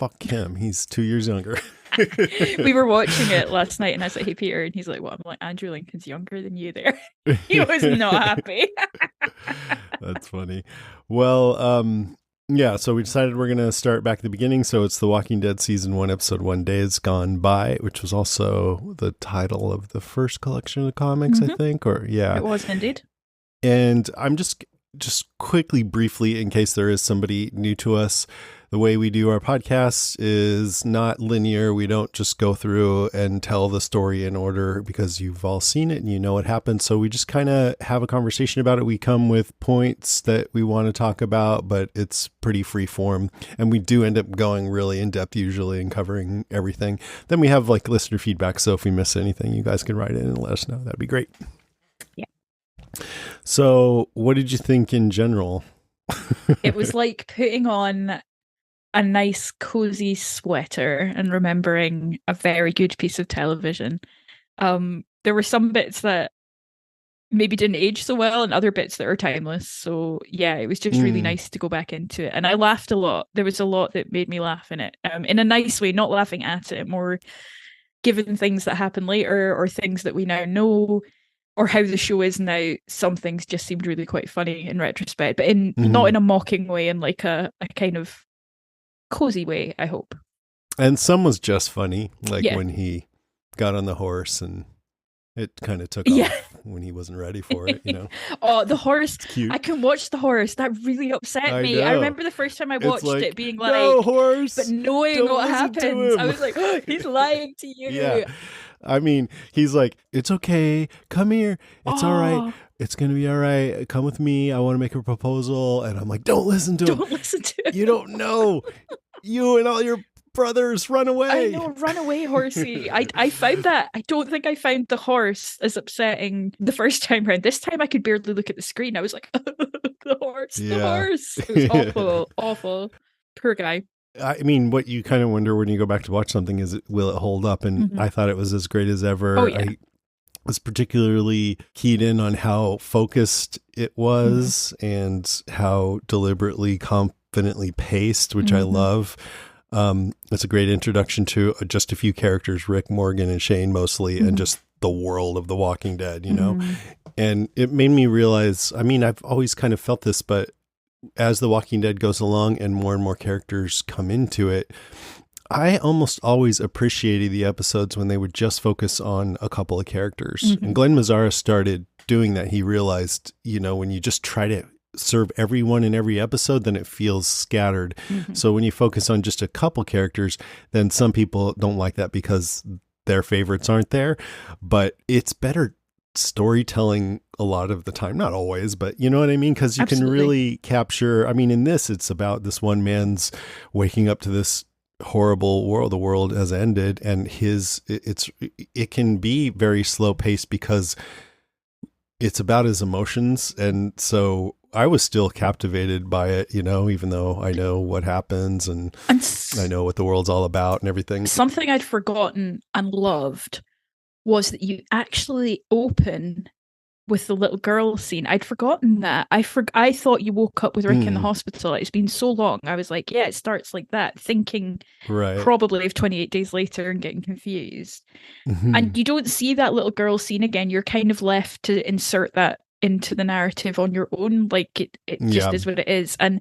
fuck him. He's 2 years younger. We were watching it last night, and I was like, "Hey, Peter," and he's like, "What?" I'm like, "Andrew Lincoln's younger than you." There, he was not happy. That's funny. Well, yeah, so we decided we're going to start back at the beginning. So it's The Walking Dead season 1, episode 1, Days Gone By, which was also the title of the first collection of the comics, I think, or yeah. It was indeed. And I'm just quickly, briefly, in case there is somebody new to us, the way we do our podcast is not linear. We don't just go through and tell the story in order because you've all seen it and you know what happened. So we just kind of have a conversation about it. We come with points that we want to talk about, but it's pretty free form. And we do end up going really in depth usually and covering everything. Then we have like listener feedback. So if we miss anything, you guys can write in and let us know. That'd be great. Yeah. So what did you think in general? It was like putting on a nice cozy sweater and remembering a very good piece of television. There were some bits that maybe didn't age so well and other bits that are timeless. So yeah, it was just really nice to go back into it. And I laughed a lot. There was a lot that made me laugh in it, in a nice way, not laughing at it, more given things that happen later or things that we now know or how the show is now. Some things just seemed really quite funny in retrospect, but not in a mocking way, in like a kind of cozy way, I hope. And some was just funny, like when he got on the horse and it kind of took off when he wasn't ready for it, you know. Oh, the horse. I can watch the horse. That really upset me. I remember the first time I watched it being like, no, horse, but knowing what happens, I was like, oh, he's lying to you. Yeah. I mean, he's like, it's okay. Come here. It's all right. It's going to be all right. Come with me. I want to make a proposal. And I'm like, don't listen to him. Don't listen to him. You don't know. You and all your brothers, run away. I know, run away, horsey. I found that. I don't think I found the horse as upsetting the first time around. This time I could barely look at the screen. I was like, the horse, the horse. It was awful, awful. Poor guy. I mean, what you kind of wonder when you go back to watch something is, will it hold up? And I thought it was as great as ever. Oh, yeah. I was particularly keyed in on how focused it was and how deliberately, confidently paced, which I love. It's a great introduction to just a few characters, Rick, Morgan, and Shane mostly, and just the world of The Walking Dead, you know? And it made me realize, I mean, I've always kind of felt this, but as The Walking Dead goes along and more characters come into it, I almost always appreciated the episodes when they would just focus on a couple of characters. And Glenn Mazzara started doing that. He realized, you know, when you just try to serve everyone in every episode, then it feels scattered. So when you focus on just a couple characters, then some people don't like that because their favorites aren't there. But it's better storytelling a lot of the time, not always, but you know what I mean? Because you can really capture, I mean, in this, it's about this one man's waking up to this horrible world. The world has ended, and it can be very slow paced because it's about his emotions. And so I was still captivated by it, you know, even though I know what happens and I know what the world's all about and everything. Something I'd forgotten and loved was that you actually open with the little girl scene. I'd forgotten that. I thought you woke up with Rick in the hospital. It's been so long. I was like, yeah, it starts like that, thinking probably of 28 Days Later and getting confused. And you don't see that little girl scene again. You're kind of left to insert that into the narrative on your own. Like it just is what it is. And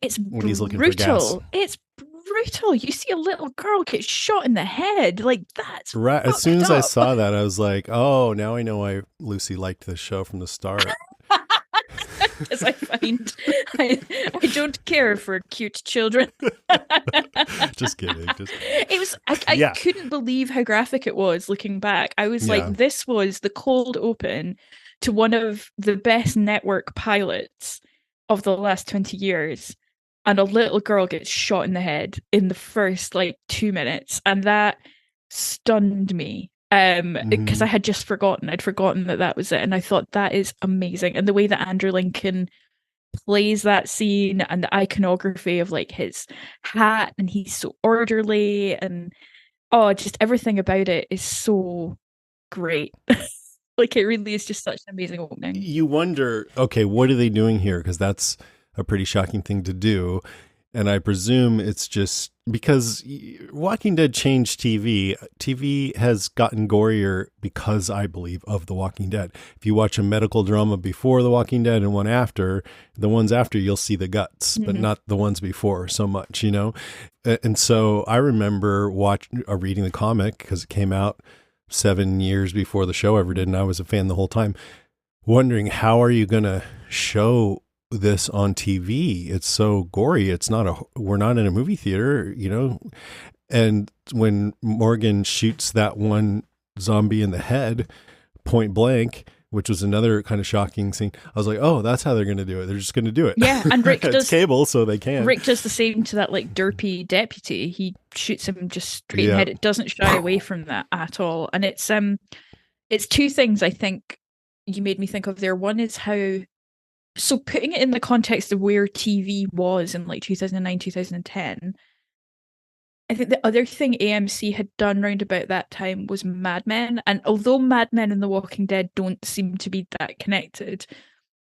it's when he's looking brutal. for gas. It's brutal. You see a little girl get shot in the head. Like, that's right. As soon as I saw that, I was like, oh, now I know why Lucy liked this show from the start. Because I don't care for cute children. Just kidding. It was, I couldn't believe how graphic it was looking back. I was like, this was the cold open to one of the best network pilots of the last 20 years. And a little girl gets shot in the head in the first 2 minutes. And that stunned me. Because I had just forgotten. I'd forgotten that was it. And I thought, that is amazing. And the way that Andrew Lincoln plays that scene and the iconography of his hat, and he's so orderly, and just everything about it is so great. It really is just such an amazing opening. You wonder, okay, what are they doing here? Because that's a pretty shocking thing to do. And I presume it's just because Walking Dead changed TV. TV has gotten gorier because, I believe, of The Walking Dead. If you watch a medical drama before The Walking Dead and one after, the ones after, you'll see the guts, but not the ones before so much, you know? And so I remember reading the comic because it came out 7 years before the show ever did, and I was a fan the whole time, wondering how are you going to show this on TV? It's so gory. We're not in a movie theater, you know? And when Morgan shoots that one zombie in the head, point blank, which was another kind of shocking scene, I was like, oh, that's how they're going to do it. They're just going to do it. Yeah, and Rick does cable, so they can. Rick does the same to that like derpy deputy. He shoots him just straight in the head. It doesn't shy away from that at all. And it's two things I think you made me think of there. One is how, so putting it in the context of where TV was in like 2009, 2010, I think the other thing AMC had done round about that time was Mad Men. And although Mad Men and The Walking Dead don't seem to be that connected,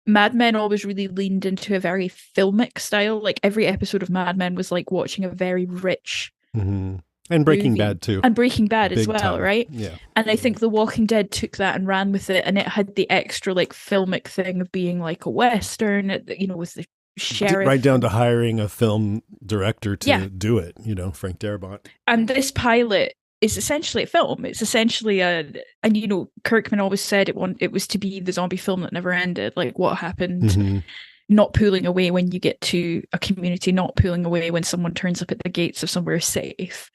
Mad Men always really leaned into a very filmic style. Like every episode of Mad Men was like watching a very rich And Breaking movie. Bad too. And Breaking Bad Big as well, time. right? Yeah. And I think The Walking Dead took that and ran with it, and it had the extra like filmic thing of being like a Western, you know, with the sheriff. Right down to hiring a film director to do it, you know, Frank Darabont. And this pilot is essentially a film. It's essentially and you know, Kirkman always said it was to be the zombie film that never ended. Like what happened, not pulling away when you get to a community, not pulling away when someone turns up at the gates of somewhere safe.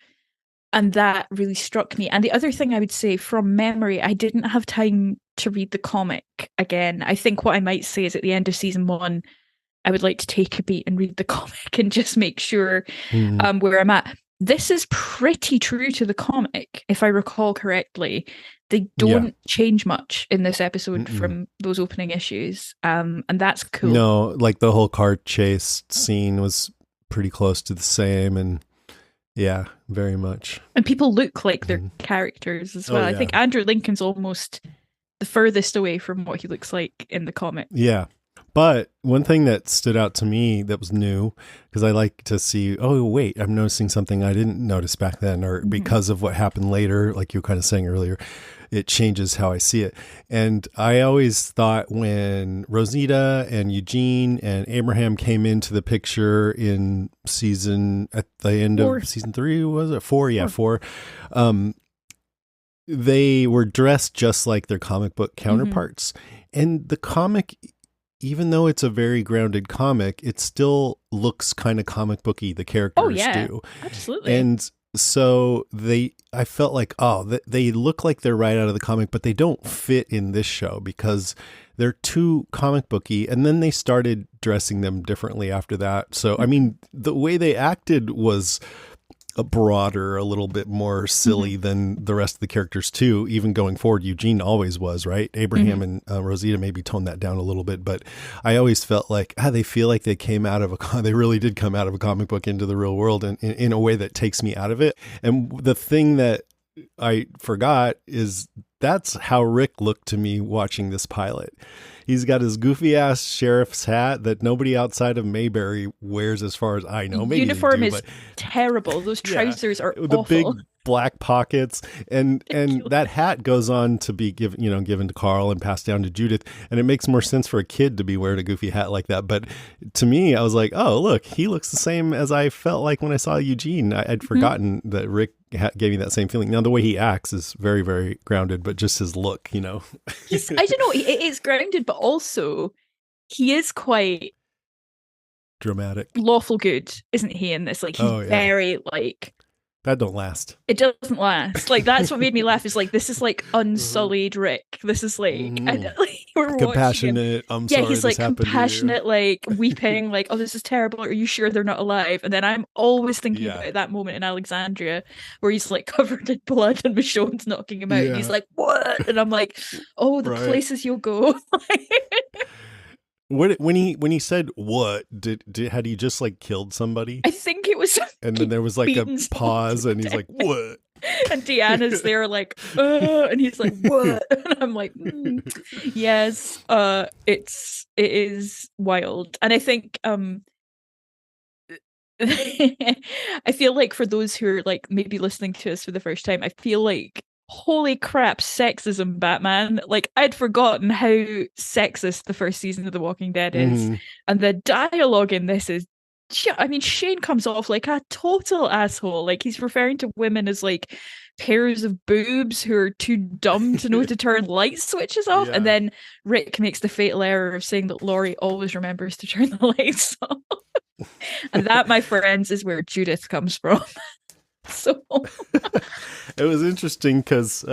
And that really struck me. And the other thing I would say from memory, I didn't have time to read the comic again. I think what I might say is at the end of season 1, I would like to take a beat and read the comic and just make sure where I'm at. This is pretty true to the comic, if I recall correctly. They don't change much in this episode from those opening issues. And that's cool. No, like the whole car chase scene was pretty close to the same. And yeah, very much. And people look like their characters as well. I think Andrew Lincoln's almost the furthest away from what he looks like in the comic. Yeah. But one thing that stood out to me that was new, because I like to see, oh, wait, I'm noticing something I didn't notice back then, or because of what happened later, like you were kind of saying earlier, it changes how I see it. And I always thought when Rosita and Eugene and Abraham came into the picture in at the end of season 3, was it 4? Yeah, 4. They were dressed just like their comic book counterparts. And the comic, even though it's a very grounded comic, it still looks kind of comic booky. The characters do. Absolutely. And so I felt like, they look like they're right out of the comic, but they don't fit in this show because they're too comic booky. And then they started dressing them differently after that. So, I mean, the way they acted was a little bit more silly than the rest of the characters too. Even going forward, Eugene always was, right? Abraham and Rosita maybe toned that down a little bit, but I always felt like they feel like they came out of they really did come out of a comic book into the real world, and in a way that takes me out of it. And the thing that I forgot is that's how Rick looked to me watching this pilot. He's got his goofy ass sheriff's hat that nobody outside of Mayberry wears, as far as I know. Maybe uniform is terrible. Those trousers are the awful. Big black pockets, and that hat goes on to be given to Carl and passed down to Judith, and it makes more sense for a kid to be wearing a goofy hat like that. But to me, I was like, oh, look, he looks the same as I felt like when I saw Eugene. I'd forgotten that Rick gave me that same feeling. Now the way he acts is very, very grounded, but just his look, I don't know, it is grounded, but also he is quite dramatic, lawful good, isn't he, in this? Like he's very like, that don't last. It doesn't last. Like that's what made me laugh. Is like this is like unsullied Rick. This is like, we're compassionate. I'm sorry. He's like compassionate, like weeping, like, oh, this is terrible. Are you sure they're not alive? And then I'm always thinking about that moment in Alexandria where he's like covered in blood and Michonne's knocking him out, and he's like, what? And I'm like, oh, the places you'll go. When he said what, had he just like killed somebody? I think it was. And then there was like a pause, and he's like, what? And Deanna's there like, and he's like, what? And I'm like, yes, it is wild. And I think I feel like for those who are like maybe listening to us for the first time, I feel like holy crap, sexism, Batman. Like I'd forgotten how sexist the first season of The Walking Dead is. And the dialogue in this is, I mean, Shane comes off like a total asshole. Like he's referring to women as like pairs of boobs who are too dumb to know to turn light switches off. And then Rick makes the fatal error of saying that Laurie always remembers to turn the lights off. And that, my friends, is where Judith comes from. So it was interesting because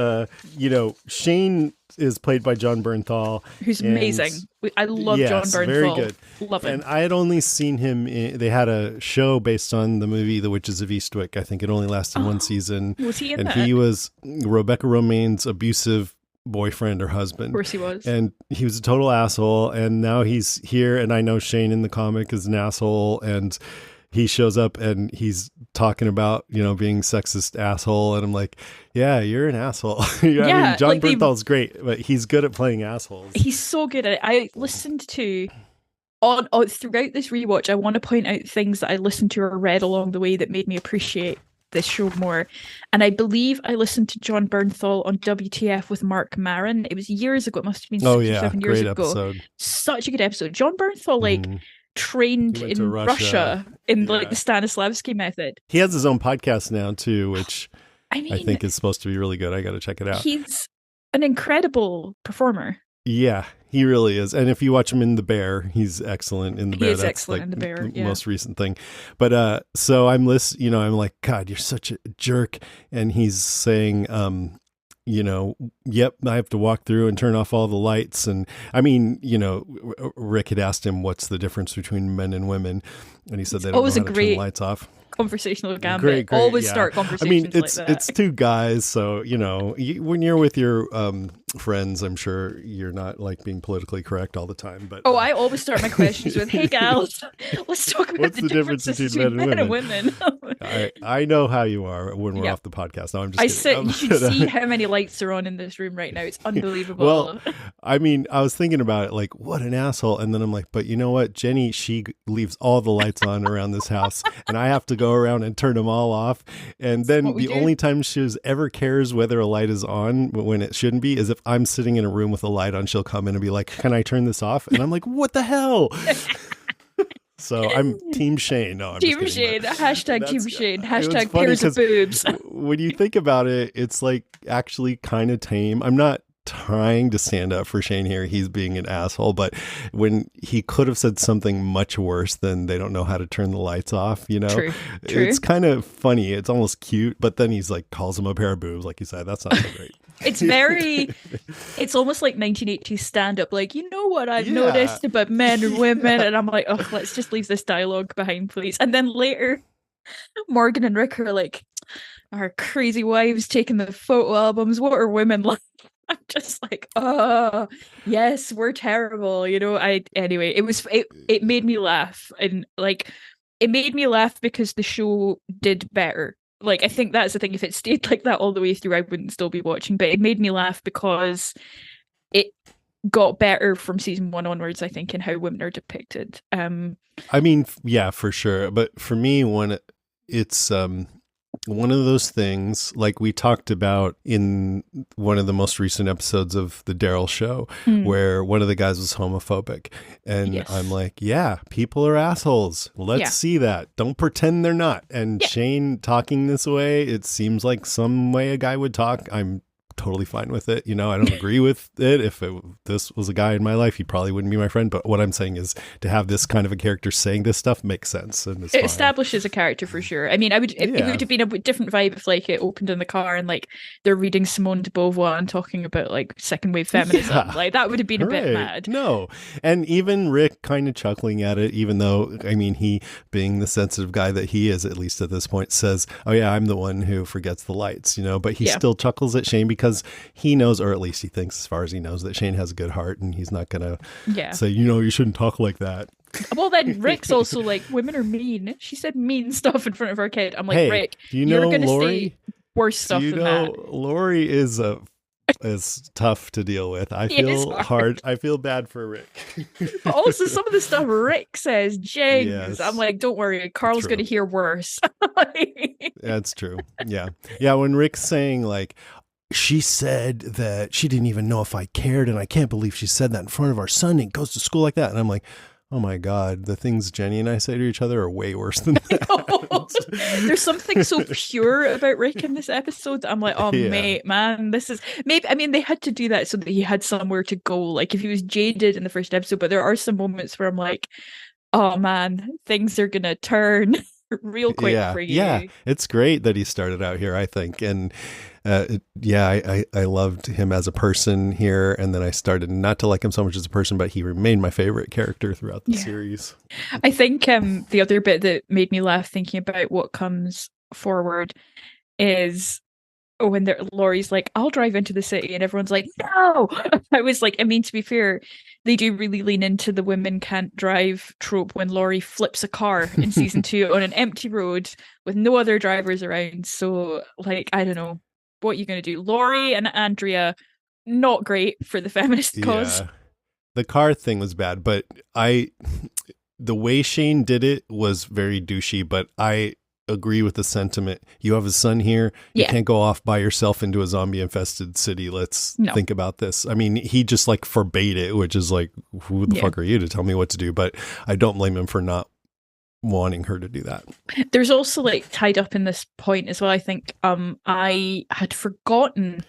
Shane is played by Jon Bernthal, who's amazing. I love Jon Bernthal. Very good. Love him. And I had only seen him they had a show based on the movie The Witches of Eastwick. I think it only lasted one season. Was he in and that? He was Rebecca Romaine's abusive boyfriend or husband. Of course he was. And he was a total asshole, and now he's here, and I know Shane in the comic is an asshole, and he shows up and he's talking about, being sexist asshole. And I'm like, yeah, you're an asshole. I mean, Jon Bernthal's great, but he's good at playing assholes. He's so good at it. I listened to, throughout this rewatch, I want to point out things that I listened to or read along the way that made me appreciate this show more. And I believe I listened to Jon Bernthal on WTF with Mark Maron. It was years ago. It must have been 6 or 7 years ago. Episode. Such a good episode. Jon Bernthal, trained in Russia in like the Stanislavski method. He has his own podcast now too, which I think is supposed to be really good. I got to check it out. He's an incredible performer. Yeah, he really is. And if you watch him in The Bear, he's excellent in The Bear. He is excellent in The Bear. The most recent thing. But so I'm listening. I'm like, God, you're such a jerk. And he's saying, yep, I have to walk through and turn off all the lights. And I mean, Rick had asked him what's the difference between men and women, and he said they don't know how to turn the lights off. Conversational gambit. Great, always start conversations. I mean, it's two guys, so when you're with your friends, I'm sure you're not like being politically correct all the time. But I always start my questions with, "Hey, gals, let's talk about the differences between men and women." I know how you are when we're off the podcast. No, I'm just kidding. You should see how many lights are on in this room right now. It's unbelievable. Well, I mean, I was thinking about it, like, what an asshole, and then I'm like, but you know what, Jenny, she leaves all the lights on around this house, and I have to go around and turn them all off. And then the only time she ever cares whether a light is on when it shouldn't be is if I'm sitting in a room with a light on. She'll come in and be like, can I turn this off? And I'm like, what the hell? So I'm Team Shane. No, I'm Team just kidding, Shane. Hashtag Team Shane. Hashtag pairs of boobs. When you think about it, it's like actually kind of tame. I'm not trying to stand up for Shane here. He's being an asshole, but when he could have said something much worse than they don't know how to turn the lights off, True. It's kind of funny. It's almost cute, but then he's like, calls him a pair of boobs, like you said. That's not so great. It's almost like 1980s stand-up, like, what I've noticed about men and women, and I'm like, oh, let's just leave this dialogue behind, please. And then later, Morgan and Rick are like, our crazy wives taking the photo albums, what are women like? I'm just like, oh, yes, we're terrible. Anyway, it made me laugh. And like, it made me laugh because the show did better. Like, I think that's the thing. If it stayed like that all the way through, I wouldn't still be watching. But it made me laugh because it got better from season 1 onwards, I think, in how women are depicted. I mean, yeah, for sure. But for me, when it's one of those things, like we talked about in one of the most recent episodes of the Daryl show, where one of the guys was homophobic. And I'm like, yeah, people are assholes. Let's see that. Don't pretend they're not. And Shane talking this way, it seems like some way a guy would talk. I'm totally fine with it. I don't agree with it. If this was a guy in my life, he probably wouldn't be my friend. But what I'm saying is to have this kind of a character saying this stuff makes sense. And it establishes a character for sure. I mean, it would have been a different vibe if like it opened in the car and like they're reading Simone de Beauvoir and talking about like second wave feminism. Yeah. Like that would have been a bit mad. No. And even Rick kind of chuckling at it, even though, I mean, he being the sensitive guy that he is, at least at this point, says, oh yeah, I'm the one who forgets the lights, but he still chuckles at Shane because he knows, or at least he thinks as far as he knows, that Shane has a good heart and he's not going to say, you shouldn't talk like that. Well, then Rick's also like, women are mean. She said mean stuff in front of our kid. I'm like, hey, Rick, you're going to say worse stuff than that. Lori is a is tough to deal with. I feel hard. I feel bad for Rick. But also some of the stuff Rick says, Jigs. Yes. I'm like, don't worry, Carl's going to hear worse. That's true. Yeah. Yeah. When Rick's saying like, she said that she didn't even know if I cared, and I can't believe she said that in front of our son and goes to school like that. And I'm like, oh my God, the things Jenny and I say to each other are way worse than that. There's something so pure about Rick in this episode. I'm like, oh, mate, man, this is maybe, I mean, they had to do that so that he had somewhere to go. Like if he was jaded in the first episode, but there are some moments where I'm like, oh man, things are going to turn real quick for you. Yeah, it's great that he started out here, I think. And I loved him as a person here, and then I started not to like him so much as a person, but he remained my favorite character throughout the series. I think the other bit that made me laugh thinking about what comes forward is when Laurie's like, I'll drive into the city, and everyone's like, no. I was like, I mean, to be fair, they do really lean into the women can't drive trope when Laurie flips a car in season 2 on an empty road with no other drivers around. So like, I don't know what you're going to do. Laurie and Andrea, not great for the feminist cause. The car thing was bad, but the way Shane did it was very douchey, but I agree with the sentiment. You have a son here. You can't go off by yourself into a zombie infested city. Let's think about this. I mean, he just like forbade it, which is like, who the fuck are you to tell me what to do? But I don't blame him for not wanting her to do that. There's also like tied up in this point as well, I think I had forgotten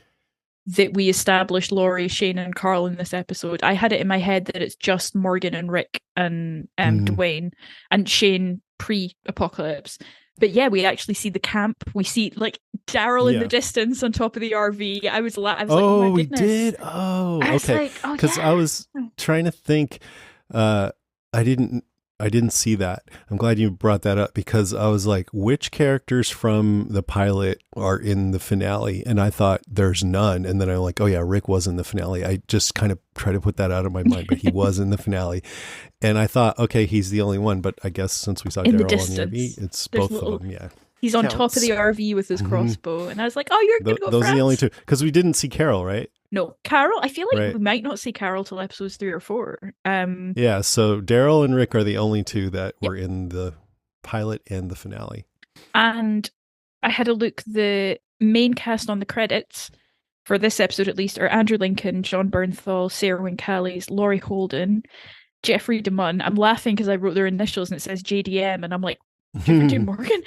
that we established Laurie, Shane and Carl in this episode. I had it in my head that it's just Morgan and Rick and Dwayne and Shane pre-apocalypse. But yeah, we actually see the camp. We see like Daryl in the distance on top of the RV. I was like, oh my goodness. We did? Oh, okay. Because I was trying to think, I didn't see that. I'm glad you brought that up, because I was like, which characters from the pilot are in the finale? And I thought there's none. And then I'm like, oh yeah, Rick was in the finale. I just kind of try to put that out of my mind, but he was in the finale. And I thought, okay, he's the only one. But I guess since we saw Daryl on the RV, it's both of them. Yeah. He's on top of the RV with his crossbow. And I was like, oh, you're going to go Those are the only two. Because we didn't see Carol, right? No, Carol, I feel like we might not see Carol till episodes 3 or 4. Yeah, so Daryl and Rick are the only two that were in the pilot and the finale. And I had a look, the main cast on the credits for this episode at least are Andrew Lincoln, John Bernthal, Sarah Wynn-Callies, Laurie Holden, Jeffrey DeMunn. I'm laughing because I wrote their initials and it says JDM, and I'm like, Jeffrey D. Morgan?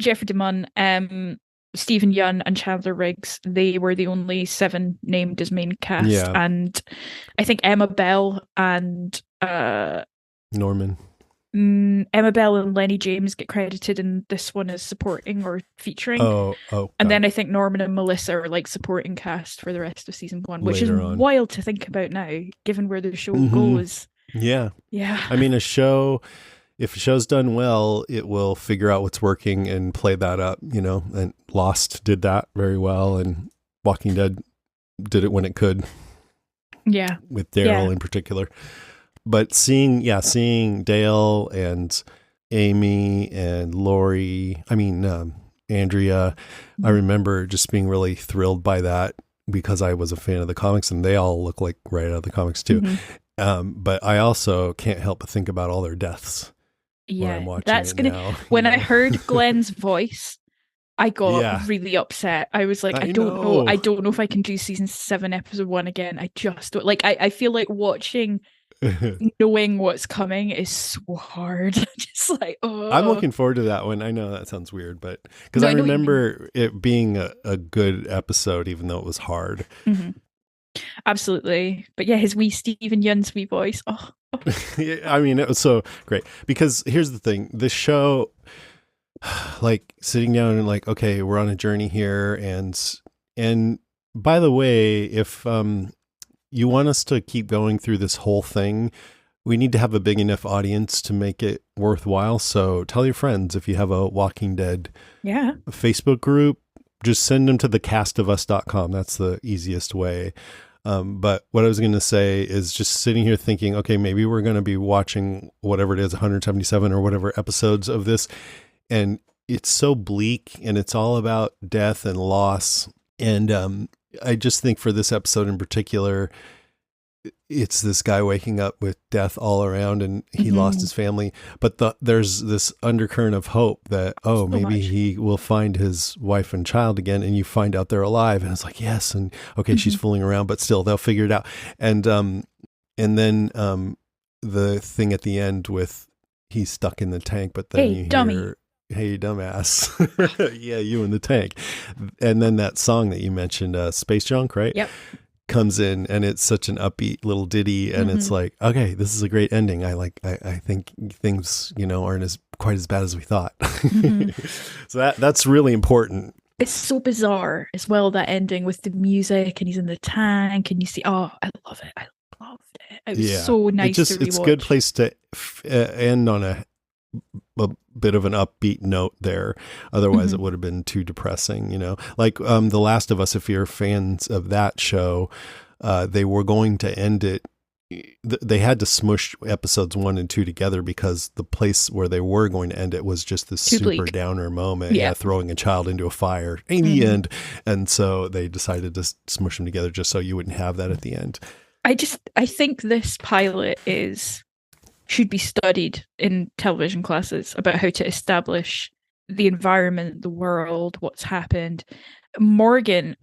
Jeffrey DeMunn, Stephen Yun and Chandler Riggs, they were the only 7 named as main cast. Yeah. And I think Emma Bell and Norman. Emma Bell and Lenny James get credited in this one as supporting or featuring. And then I think Norman and Melissa are like supporting cast for the rest of season 1, which is wild to think about now, given where the show goes. Yeah. I mean, if a show's done well, it will figure out what's working and play that up, and Lost did that very well, and Walking Dead did it when it could. Yeah. With Daryl in particular. But seeing Dale and Amy and Laurie, Andrea, I remember just being really thrilled by that because I was a fan of the comics, and they all look like right out of the comics too. But I also can't help but think about all their deaths. Yeah, that's when I heard Glenn's voice, I got really upset. I was like, I don't know if I can do season 7 episode 1 again. I just don't like. I feel like watching, knowing what's coming is so hard. Just like, I'm looking forward to that one. I know that sounds weird, but because I remember it being a good episode, even though it was hard. Absolutely, but yeah, his wee Stephen Yun's wee voice. I mean, it was so great because here's the thing: this show, like sitting down and like, okay, we're on a journey here, and by the way, if you want us to keep going through this whole thing, we need to have a big enough audience to make it worthwhile. So tell your friends if you have a Walking Dead Facebook group, just send them to thecastofus.com. That's the easiest way. But what I was going to say is just sitting here thinking, okay, maybe we're going to be watching whatever it is, 177 or whatever episodes of this. And it's so bleak and it's all about death and loss. And I just think for this episode in particular, it's this guy waking up with death all around, and he lost his family. But there's this undercurrent of hope that, maybe he will find his wife and child again, and you find out they're alive. And it's like, yes. And okay, she's fooling around, but still they'll figure it out. And then the thing at the end with he's stuck in the tank, but then you hear, hey, dumbass. Yeah, you in the tank. And then that song that you mentioned, Space Junk, right? Yep. Comes in, and it's such an upbeat little ditty, and it's like, okay, this is a great ending. I think things, aren't quite as bad as we thought. So that's really important. It's so bizarre as well, that ending with the music, and he's in the tank, and you see, I love it. I loved it. It was so nice to rewatch. It's a good place to end on a bit of an upbeat note there. Otherwise it would have been too depressing, like The Last of Us. If you're fans of that show, they were going to end it. They had to smush episodes 1 and 2 together because the place where they were going to end it was just this super downer moment. Yeah, throwing a child into a fire in the end. And so they decided to smush them together just so you wouldn't have that at the end. I think this pilot should be studied in television classes about how to establish the environment, the world, what's happened. Morgan,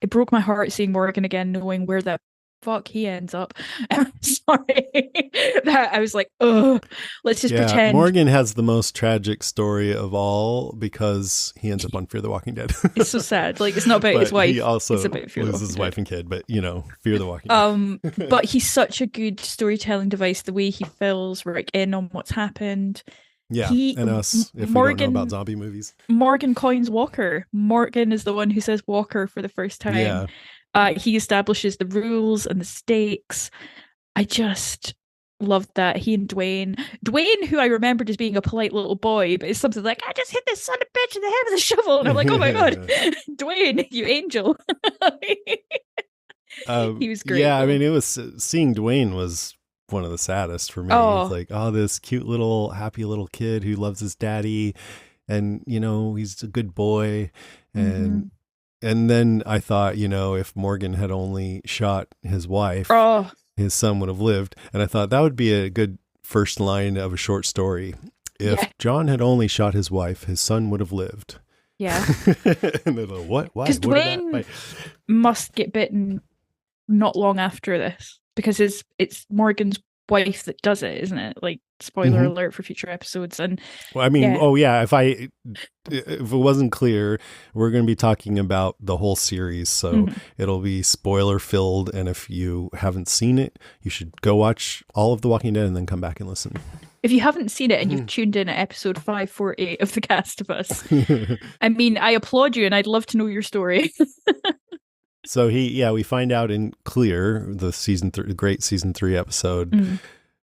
it broke my heart seeing Morgan again, knowing where the fuck he ends up. I'm sorry. That I was like, let's just pretend. Morgan has the most tragic story of all because he ends up on Fear the Walking Dead. It's so sad. Like, it's not about his wife. He also it's about Fear loses his wife and kid, but Fear the Walking Dead. But he's such a good storytelling device, the way he fills Rick in on what's happened. Yeah, and us, if we don't know about zombie movies. Morgan coins Walker. Morgan is the one who says Walker for the first time. Yeah. He establishes the rules and the stakes. I just loved that. He and Dwayne, who I remembered as being a polite little boy, but it's something like, I just hit this son of a bitch in the head with a shovel. And I'm like, oh my God, Dwayne, you angel. He was great. Yeah, I mean, it was seeing Dwayne was one of the saddest for me. It's like, this cute little happy little kid who loves his daddy, and he's a good boy. And then I thought, if Morgan had only shot his wife, his son would have lived. And I thought that would be a good first line of a short story. If John had only shot his wife, his son would have lived. Yeah. And they're like, what? Why? Because Dwayne must get bitten not long after this, because it's Morgan's wife that does it, isn't it? Like, spoiler alert for future episodes. And well, I mean, if it wasn't clear, we're going to be talking about the whole series, so it'll be spoiler filled, and if you haven't seen it, you should go watch all of The Walking Dead and then come back and listen. If you haven't seen it and you've tuned in at episode 548 of The Cast of Us, I mean, I applaud you, and I'd love to know your story. So we find out in Clear, the great season 3 episode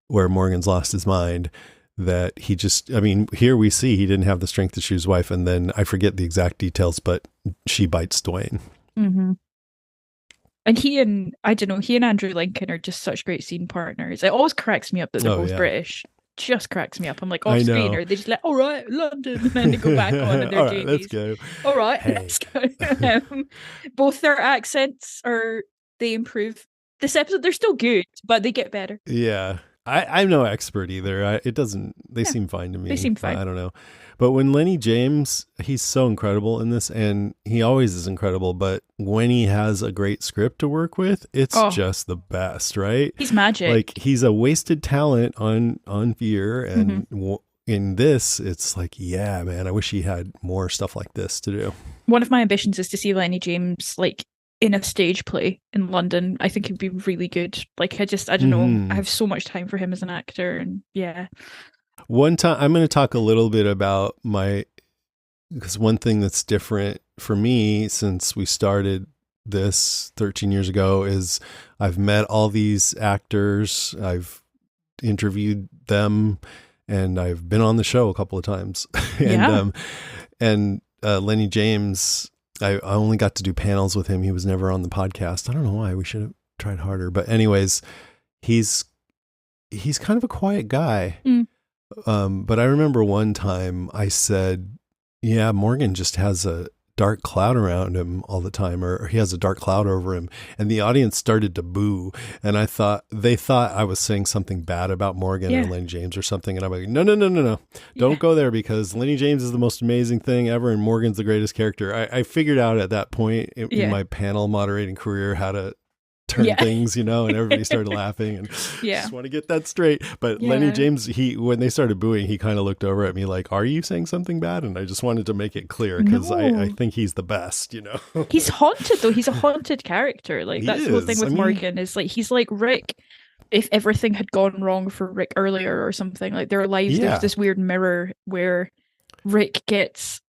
where Morgan's lost his mind, that he just, here we see he didn't have the strength to shoot his wife, and then I forget the exact details, but she bites Dwayne. And he and Andrew Lincoln are just such great scene partners. It always cracks me up that they're both British. Just cracks me up. I'm like, off screen, or they just like, all right, London, and then they go back on and they're doing let's go. All right, let's go. Both their accents they improve. This episode, they're still good, but they get better. Yeah. I'm no expert either. They seem fine to me. They seem fine. I don't know. But when Lenny James, he's so incredible in this, and he always is incredible, but when he has a great script to work with, it's just the best, right? He's magic. Like, he's a wasted talent on Fear, and in this, it's like, yeah, man, I wish he had more stuff like this to do. One of my ambitions is to see Lenny James, like, in a stage play in London. I think it'd be really good. Like, I don't know. I have so much time for him as an actor, and one time I'm going to talk a little bit about because one thing that's different for me since we started this 13 years ago is I've met all these actors, I've interviewed them, and I've been on the show a couple of times. And Lenny James, I only got to do panels with him. He was never on the podcast. I don't know why. We should have tried harder. But anyways, he's kind of a quiet guy. But I remember one time I said, yeah, Morgan just has a dark cloud around him all the time, or he has a dark cloud over him. And the audience started to boo. And they thought I was saying something bad about Morgan or Lenny James or something. And I'm like, no. Don't go there, because Lenny James is the most amazing thing ever. And Morgan's the greatest character. I figured out at that point in my panel moderating career how to turn things, and everybody started laughing, and just want to get that straight. But Lenny James, when they started booing, he kind of looked over at me like, are you saying something bad? And I just wanted to make it clear, because I think he's the best, He's haunted, though. He's a haunted character. Like, that's the whole thing with Morgan, is like, he's like Rick if everything had gone wrong for Rick earlier or something. Like, their lives, there's this weird mirror where Rick's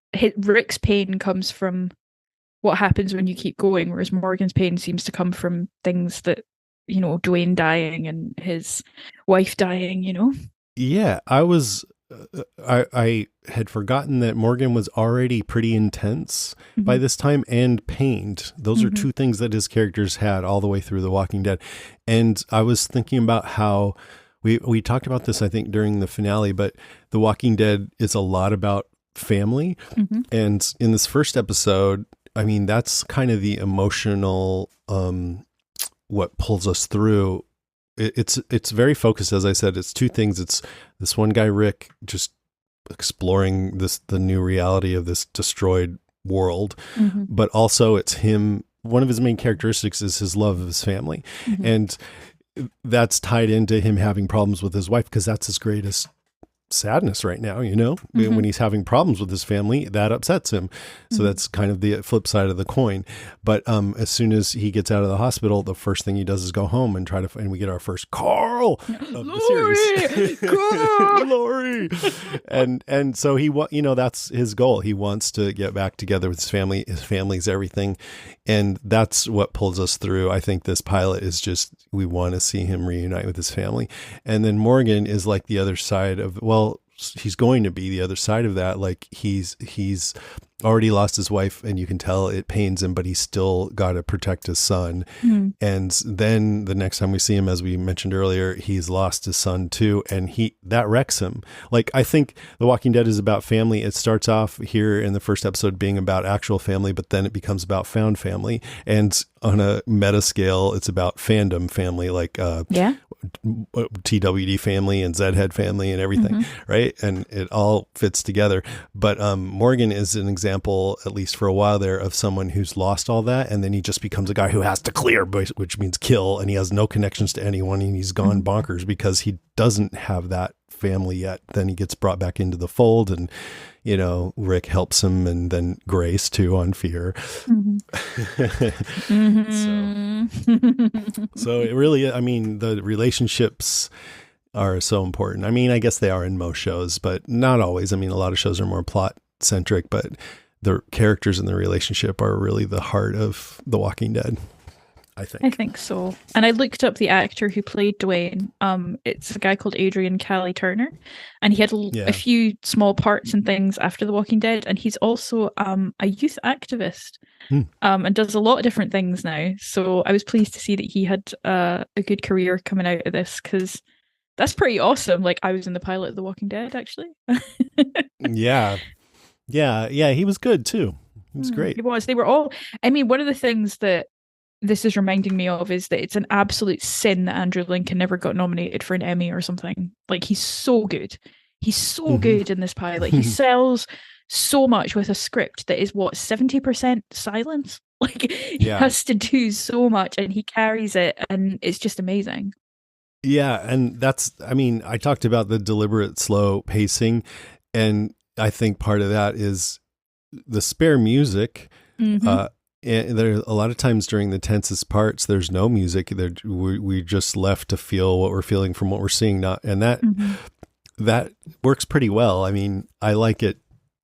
pain comes from what happens when you keep going, whereas Morgan's pain seems to come from things that, Dwayne dying and his wife dying, Yeah, I had forgotten that Morgan was already pretty intense by this time, and pained. Those are two things that his characters had all the way through The Walking Dead. And I was thinking about how we talked about this, I think, during the finale, but The Walking Dead is a lot about family. And in this first episode, I mean, that's kind of the emotional, what pulls us through. It's very focused, as I said. It's two things. It's this one guy, Rick, just exploring the new reality of this destroyed world, but also it's him. One of his main characteristics is his love of his family, and that's tied into him having problems with his wife, because that's his greatest sadness right now, when he's having problems with his family, that upsets him. So that's kind of the flip side of the coin. But as soon as he gets out of the hospital, the first thing he does is go home and and we get our first Carl of the series. Carl! Lori! And so that's his goal. He wants to get back together with his family. His family's everything. And that's what pulls us through. I think this pilot is just, we want to see him reunite with his family. And then Morgan is like the other side of, he's going to be the other side of that. Like, he's already lost his wife, and you can tell it pains him, but he's still got to protect his son. And then the next time we see him, as we mentioned earlier, he's lost his son too, and that wrecks him. Like, I think The Walking Dead is about family. It starts off here in the first episode being about actual family, but then it becomes about found family, and on a meta scale, it's about fandom family, like TWD family and Zedhead family and everything, right? And it all fits together. But Morgan is an example, at least for a while there, of someone who's lost all that, and then he just becomes a guy who has to clear, which means kill, and he has no connections to anyone, and he's gone bonkers because he doesn't have that family yet. Then he gets brought back into the fold, and Rick helps him, and then Grace too on Fear. So it really, I mean, the relationships are so important. I mean, I guess they are in most shows, but not always. I mean, a lot of shows are more plot centric, but the characters in the relationship are really the heart of The Walking Dead, I think so. And I looked up the actor who played Dwayne. It's a guy called Adrian Cally Turner, and he had a few small parts and things after The Walking Dead. And he's also a youth activist, and does a lot of different things now. So I was pleased to see that he had a good career coming out of this, because that's pretty awesome. Like, I was in the pilot of The Walking Dead, actually. Yeah, he was good too. He was great. He was. They were all. I mean, one of the things that this is reminding me of is that it's an absolute sin that Andrew Lincoln never got nominated for an Emmy or something. Like, he's so good. He's so good in this pilot. He sells so much with a script that is 70% silence. Like, he has to do so much, and he carries it, and it's just amazing. Yeah, and I talked about the deliberate slow pacing, and I think part of that is the spare music. And there a lot of times during the tensest parts, there's no music. We just left to feel what we're feeling from what we're seeing. That works pretty well. I mean, I like it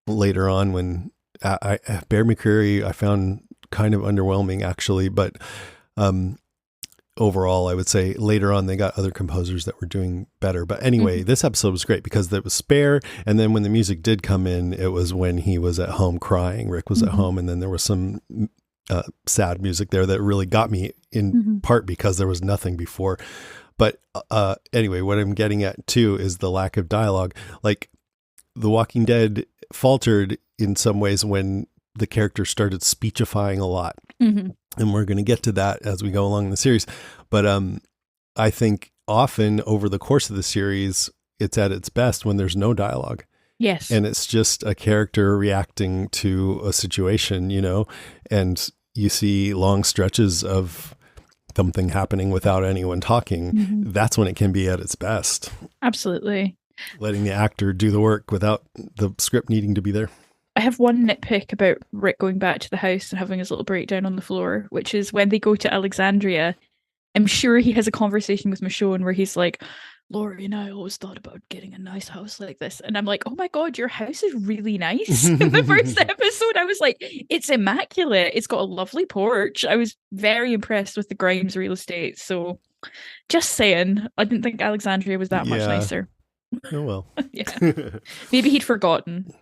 later on when Bear McCreary I found kind of underwhelming, actually, but overall, I would say later on they got other composers that were doing better. But anyway, this episode was great because it was spare. And then when the music did come in, it was when he was at home crying. Rick was at home, and then there was some sad music there that really got me, in part because there was nothing before. But anyway, what I'm getting at too is the lack of dialogue. Like, The Walking Dead faltered in some ways when the character started speechifying a lot. Mm-hmm. And we're going to get to that as we go along in the series. But I think often over the course of the series, it's at its best when there's no dialogue. Yes. And it's just a character reacting to a situation, you know, and you see long stretches of something happening without anyone talking. Mm-hmm. That's when it can be at its best. Absolutely. Letting the actor do the work without the script needing to be there. I have one nitpick about Rick going back to the house and having his little breakdown on the floor, which is when they go to Alexandria. I'm sure he has a conversation with Michonne where he's like, Laurie and I always thought about getting a nice house like this. And I'm like, oh my God, your house is really nice. In the first episode, I was like, it's immaculate. It's got a lovely porch. I was very impressed with the Grimes real estate. So just saying, I didn't think Alexandria was that much nicer. Oh, well. Yeah. Maybe he'd forgotten.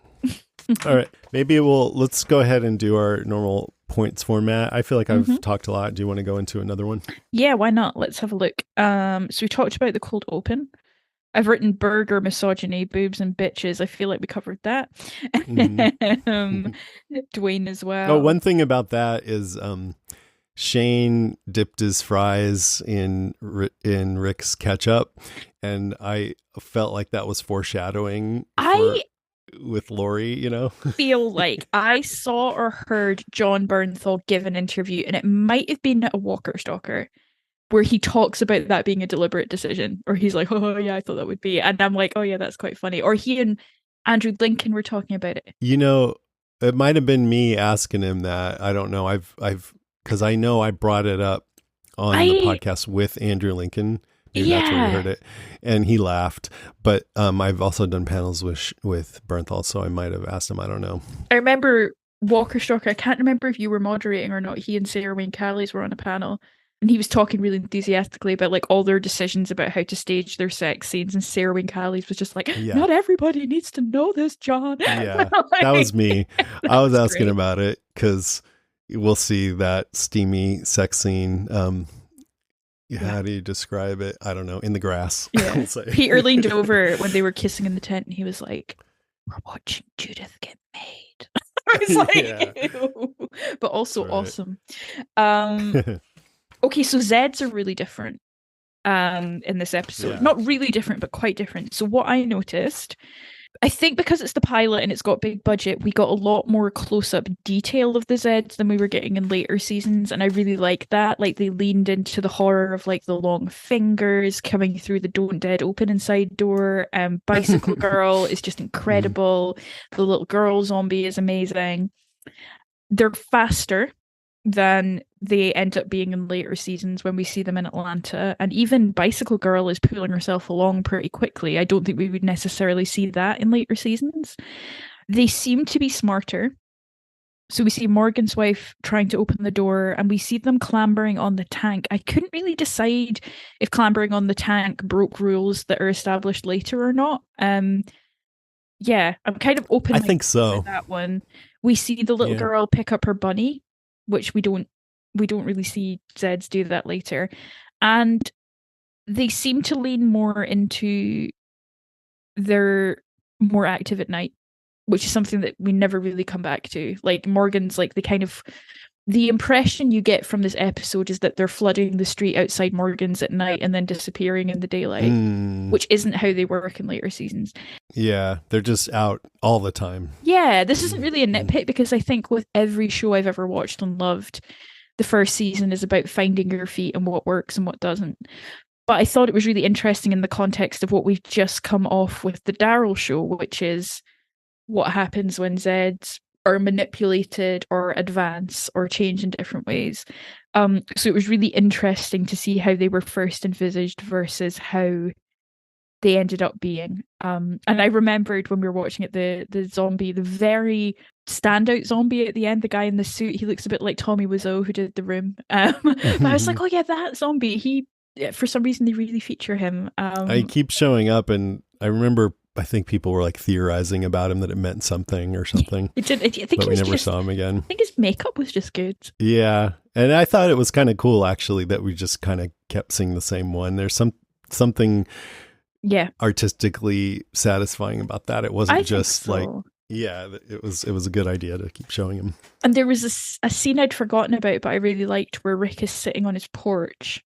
All right. Maybe let's go ahead and do our normal points format. I feel like I've talked a lot. Do you want to go into another one? Yeah, why not? Let's have a look. So we talked about the cold open. I've written burger, misogyny, boobs, and bitches. I feel like we covered that. Dwayne as well. Oh, one thing about that is Shane dipped his fries in Rick's ketchup, and I felt like that was foreshadowing. With Laurie, you know? Feel like I saw or heard John Bernthal give an interview, and it might have been a Walker Stalker, where he talks about that being a deliberate decision, or he's like, oh yeah, I thought that would be, and I'm like, oh yeah, that's quite funny. Or he and Andrew Lincoln were talking about it. You know, it might have been me asking him that. I don't know. Because I know I brought it up on the podcast with Andrew Lincoln. Maybe that's where we heard it. And he laughed. But I've also done panels with Bernthal, so I might have asked him. I don't know. I remember Walker Stalker. I can't remember if you were moderating or not. He and Sarah Wayne Callies were on a panel, and he was talking really enthusiastically about like all their decisions about how to stage their sex scenes. And Sarah Wayne Callies was just like, not everybody needs to know this, John. Yeah, that was me. I was asking about it because we'll see that steamy sex scene. How do you describe it? I don't know. In the grass. Yeah. Peter leaned over when they were kissing in the tent, and he was like, "We're watching Judith get made." I was like, ew. But also awesome. Okay, so Zeds are really different in this episode. Not really different, but quite different. So what I noticed, I think because it's the pilot and it's got big budget, we got a lot more close-up detail of the Zeds than we were getting in later seasons, and I really like that. Like, they leaned into the horror of like the long fingers coming through the Don't Dead Open Inside door. Bicycle Girl is just incredible. The little girl zombie is amazing. They're faster than they end up being in later seasons when we see them in Atlanta. And even Bicycle Girl is pulling herself along pretty quickly. I don't think we would necessarily see that in later seasons. They seem to be smarter. So we see Morgan's wife trying to open the door, and we see them clambering on the tank. I couldn't really decide if clambering on the tank broke rules that are established later or not. Yeah, I'm kind of open. I think so. That one. We see the little girl pick up her bunny, which we don't really see Zeds do that later. And they seem to lean more into they're more active at night, which is something that we never really come back to. Like, Morgan's like the impression you get from this episode is that they're flooding the street outside Morgan's at night and then disappearing in the daylight, which isn't how they work in later seasons. Yeah, they're just out all the time. Yeah, this isn't really a nitpick, because I think with every show I've ever watched and loved, the first season is about finding your feet and what works and what doesn't. But I thought it was really interesting in the context of what we've just come off with the Daryl show, which is what happens when Zeds are manipulated or advance or change in different ways. So it was really interesting to see how they were first envisaged versus how they ended up being. And I remembered when we were watching it, the zombie, the very standout zombie at the end, the guy in the suit, he looks a bit like Tommy Wiseau, who did The Room. But I was like, oh yeah, that zombie, for some reason they really feature him. He keeps showing up, and I remember, I think people were like theorizing about him that it meant something or something. I think but we never saw him again. I think his makeup was just good. Yeah. And I thought it was kind of cool, actually, that we just kind of kept seeing the same one. There's something artistically satisfying about that. It wasn't just like, Yeah, it was a good idea to keep showing him. And there was a scene I'd forgotten about, but I really liked, where Rick is sitting on his porch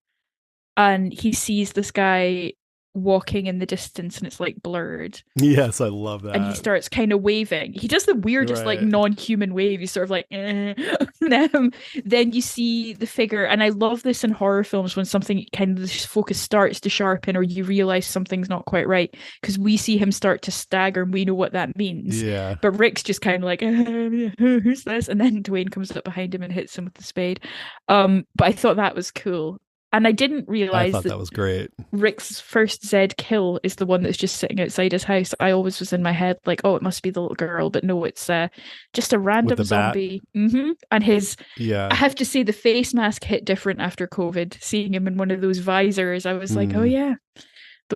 and he sees this guy walking in the distance and it's like blurred. Yes, I love that. And he starts kind of waving. He does the weirdest like non-human wave. He's sort of like, eh. Then you see the figure, and I love this in horror films when something kind of the focus starts to sharpen or you realize something's not quite right, because we see him start to stagger and we know what that means. Yeah. But Rick's just kind of like, who's this? And then Dwayne comes up behind him and hits him with the spade. But I thought that was cool. And I didn't realize that was great. Rick's first Zed kill is the one that's just sitting outside his house. I always was in my head like, oh, it must be the little girl, but no, it's just a random zombie. And I have to say, the face mask hit different after COVID. Seeing him in one of those visors, I was like, oh yeah,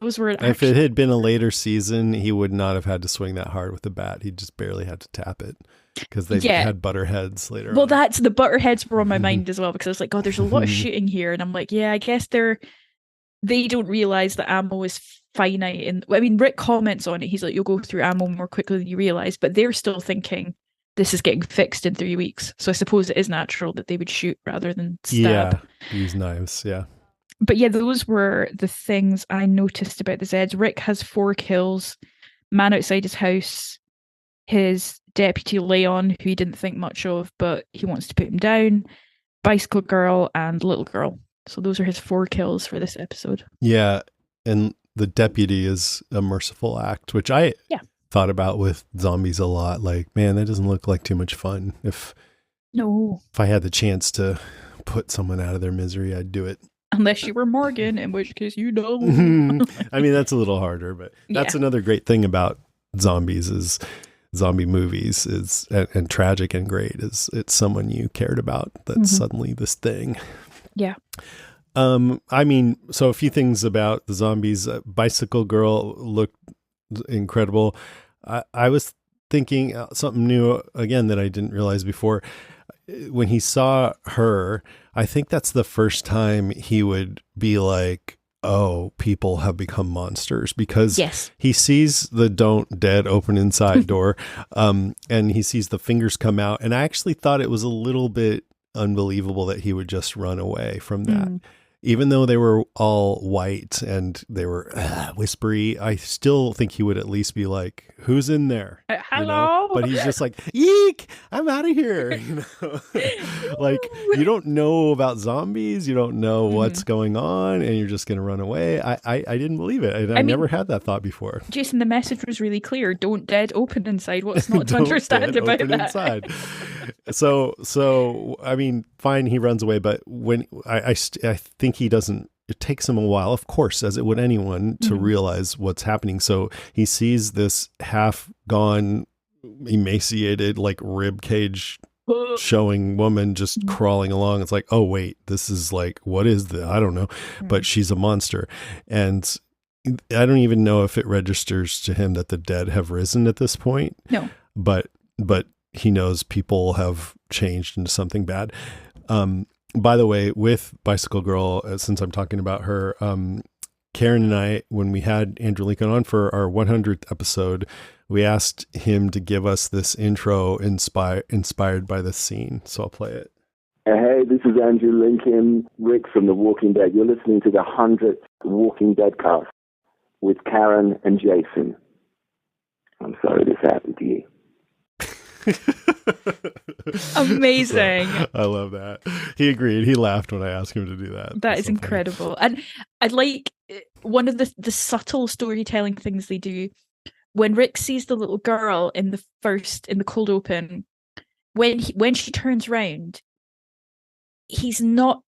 those were. If it had been a later season, he would not have had to swing that hard with the bat. He just barely had to tap it. Because they had butterheads later. Well, that's the butterheads were on my mind as well, because I was like, oh, there's a lot of shooting here, and I'm like, yeah, I guess they don't realize that ammo is finite. And I mean, Rick comments on it. He's like, you'll go through ammo more quickly than you realize, but they're still thinking this is getting fixed in 3 weeks. So I suppose it is natural that they would shoot rather than stab. Yeah, use knives. Yeah. But yeah, those were the things I noticed about the Zeds. Rick has 4 kills. Man outside his house. His deputy Leon, who he didn't think much of, but he wants to put him down. Bicycle girl and little girl. So those are his 4 kills for this episode. Yeah, and the deputy is a merciful act, which I thought about with zombies a lot. Like, man, that doesn't look like too much fun. If I had the chance to put someone out of their misery, I'd do it. Unless you were Morgan, in which case you know. I mean, that's a little harder, but that's another great thing about zombies is zombie movies is and tragic and great is it's someone you cared about that's suddenly this thing. Yeah. I mean, so a few things about the zombies. Bicycle girl looked incredible. I was thinking something new again that I didn't realize before. When he saw her, I think that's the first time he would be like, oh, people have become monsters, because he sees the don't dead open inside door and he sees the fingers come out. And I actually thought it was a little bit unbelievable that he would just run away from that. Even though they were all white and they were whispery, I still think he would at least be like, who's in there? Hello? You know? But he's just like, eek, I'm out of here. You know? Like, you don't know about zombies. You don't know what's going on. And you're just going to run away. I didn't believe it. I mean, never had that thought before. Jason, the message was really clear. Don't dead open inside. What's not to understand about that? Inside. So, I mean, fine, he runs away. But when I think he doesn't, it takes him a while, of course, as it would anyone, to realize what's happening. So he sees this half gone, emaciated, like rib cage showing woman just crawling along. It's like, oh wait, this is like, what is this? I don't know, but she's a monster. And I don't even know if it registers to him that the dead have risen at this point. No, but he knows people have changed into something bad. By the way, with Bicycle Girl, since I'm talking about her, Karen and I, when we had Andrew Lincoln on for our 100th episode, we asked him to give us this intro inspired by this scene. So I'll play it. Hey, this is Andrew Lincoln, Rick from The Walking Dead. You're listening to the 100th Walking Dead cast with Karen and Jason. I'm sorry this happened to you. Amazing. So, I love that. He agreed. He laughed when I asked him to do that. That is incredible. And I'd like one of the subtle storytelling things they do when Rick sees the little girl in the cold open, when she turns round, he's not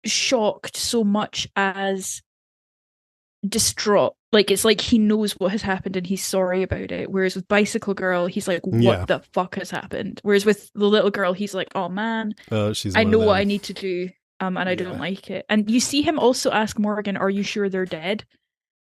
shocked so much as distraught. Like, it's like he knows what has happened and he's sorry about it. Whereas with Bicycle Girl, he's like, what the fuck has happened? Whereas with the little girl, he's like, oh man, I know what I need to do. And I don't like it. And you see him also ask Morgan, are you sure they're dead?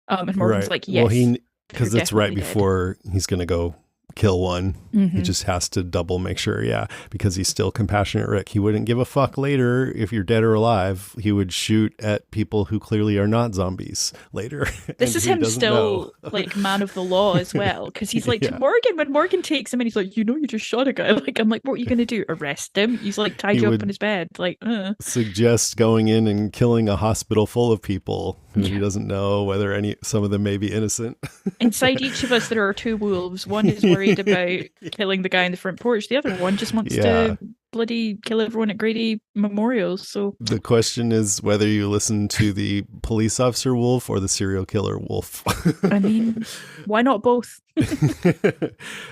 And Morgan's like, yes. Well, because it's right before he's going to go kill one. He just has to double make sure, because he's still compassionate Rick. He wouldn't give a fuck later if you're dead or alive. He would shoot at people who clearly are not zombies later. This is him still like man of the law as well, because he's like to Morgan, when Morgan takes him and he's like, you just shot a guy. Like, I'm like, what are you going to do? Arrest him? He's like tied you up in his bed. Like, suggest going in and killing a hospital full of people who he doesn't know whether some of them may be innocent. Inside each of us, there are two wolves. One is worried about killing the guy in the front porch. The other one just wants to bloody kill everyone at Grady Memorials. So the question is whether you listen to the police officer wolf or the serial killer wolf. I mean, why not both?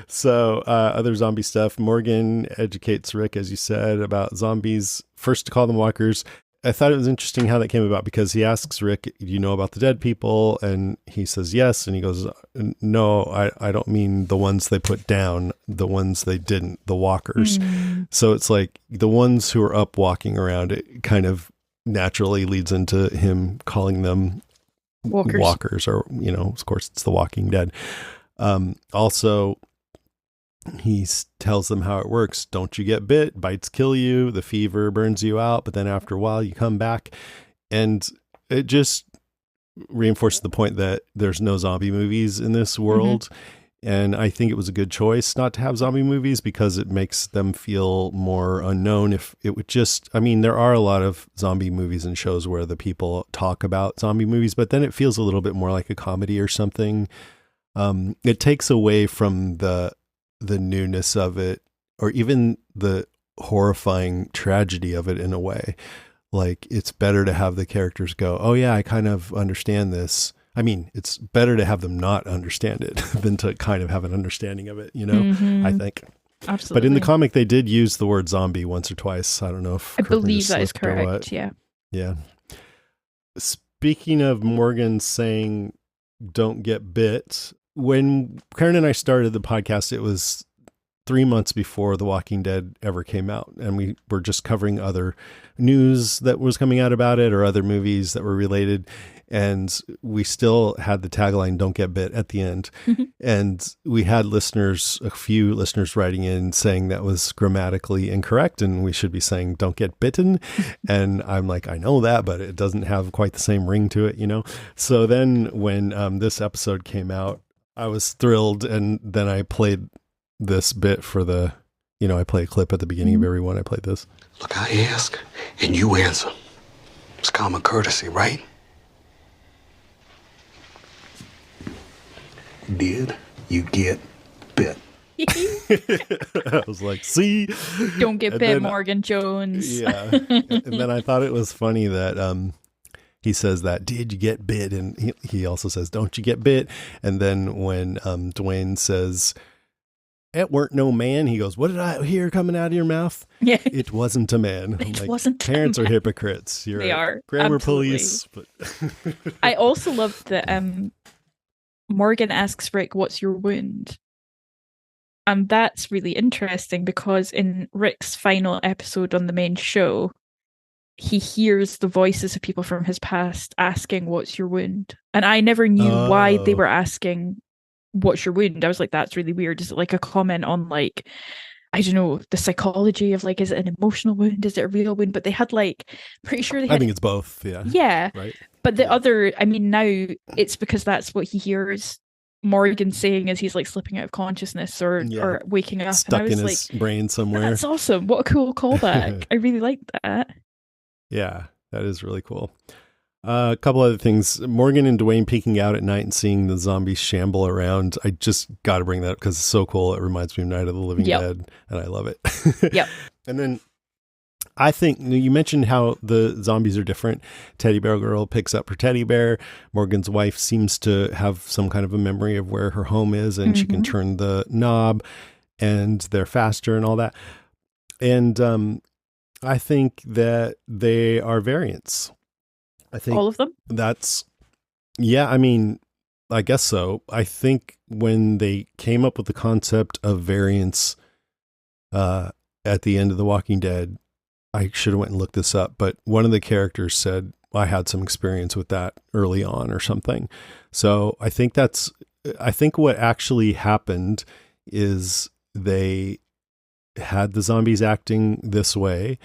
So other zombie stuff. Morgan educates Rick, as you said, about zombies. First to call them walkers. I thought it was interesting how that came about, because he asks Rick, do you know about the dead people? And he says yes. And he goes, no, I don't mean the ones they put down, the ones they didn't, the walkers. So it's like the ones who are up walking around, it kind of naturally leads into him calling them walkers, or, of course it's the Walking Dead. Also, he tells them how it works. Don't you get bit? Bites kill you. The fever burns you out. But then after a while, you come back. And it just reinforces the point that there's no zombie movies in this world. And I think it was a good choice not to have zombie movies, because it makes them feel more unknown. If it would just, there are a lot of zombie movies and shows where the people talk about zombie movies, but then it feels a little bit more like a comedy or something. It takes away from the newness of it, or even the horrifying tragedy of it in a way. Like, it's better to have the characters go, oh yeah, I kind of understand this. It's better to have them not understand it than to kind of have an understanding of it, I think. Absolutely. But in the comic, they did use the word zombie once or twice. I don't know if I believe that is correct. Yeah. Speaking of Morgan saying, don't get bit, when Karen and I started the podcast, it was 3 months before The Walking Dead ever came out. And we were just covering other news that was coming out about it, or other movies that were related. And we still had the tagline, don't get bit, at the end. And we had a few listeners writing in saying that was grammatically incorrect, and we should be saying don't get bitten. And I'm like, I know that, but it doesn't have quite the same ring to it, So then when this episode came out, I was thrilled, and then I played this bit for I play a clip at the beginning of every one. I played this. Look, I ask, and you answer. It's common courtesy, right? Did you get bit? I was like, see? Don't get bit, Morgan Jones. And then I thought it was funny that he says that, did you get bit? And he also says, don't you get bit? And then when Dwayne says, it weren't no man, he goes, what did I hear coming out of your mouth? Yeah. It wasn't a man. It wasn't a parents man. Are hypocrites. They are. Grammar Absolutely. police. But I also love that Morgan asks Rick, what's your wound? And that's really interesting, because in Rick's final episode on the main show, he hears the voices of people from his past asking, what's your wound? And I never knew why they were asking, what's your wound? I was like, that's really weird. Is it like a comment on, like, I don't know, the psychology of, like, is it an emotional wound? Is it a real wound? But they had, like, pretty sure they had... I think it's both, yeah. Yeah. Right. But the other, now it's because that's what he hears Morgan saying as he's, like, slipping out of consciousness or waking up. Stuck and I was in his brain somewhere. That's awesome. What a cool callback. I really like that. Yeah, that is really cool. A couple other things. Morgan and Dwayne peeking out at night and seeing the zombies shamble around. I just got to bring that up because it's so cool. It reminds me of Night of the Living Dead, and I love it. Yep. And then I think you mentioned how the zombies are different. Teddy Bear Girl picks up her teddy bear. Morgan's wife seems to have some kind of a memory of where her home is, and she can turn the knob, and they're faster and all that. And I think that they are variants. I think all of them? I guess so. I think when they came up with the concept of variants at the end of The Walking Dead, I should have went and looked this up, but one of the characters said, I had some experience with that early on or something. So I think what actually happened is they had the zombies acting this way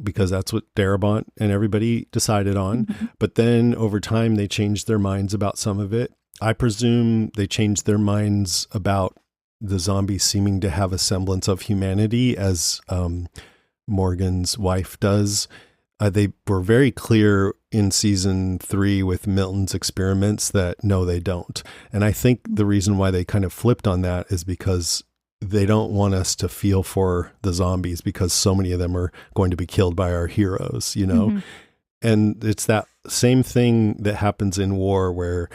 because that's what Darabont and everybody decided on. Mm-hmm. But then over time, they changed their minds about some of it. I presume they changed their minds about the zombies seeming to have a semblance of humanity, as Morgan's wife does. They were very clear in season 3 with Milton's experiments that no, they don't. And I think the reason why they kind of flipped on that is because they don't want us to feel for the zombies because so many of them are going to be killed by our heroes, you know? Mm-hmm. And it's that same thing that happens in war where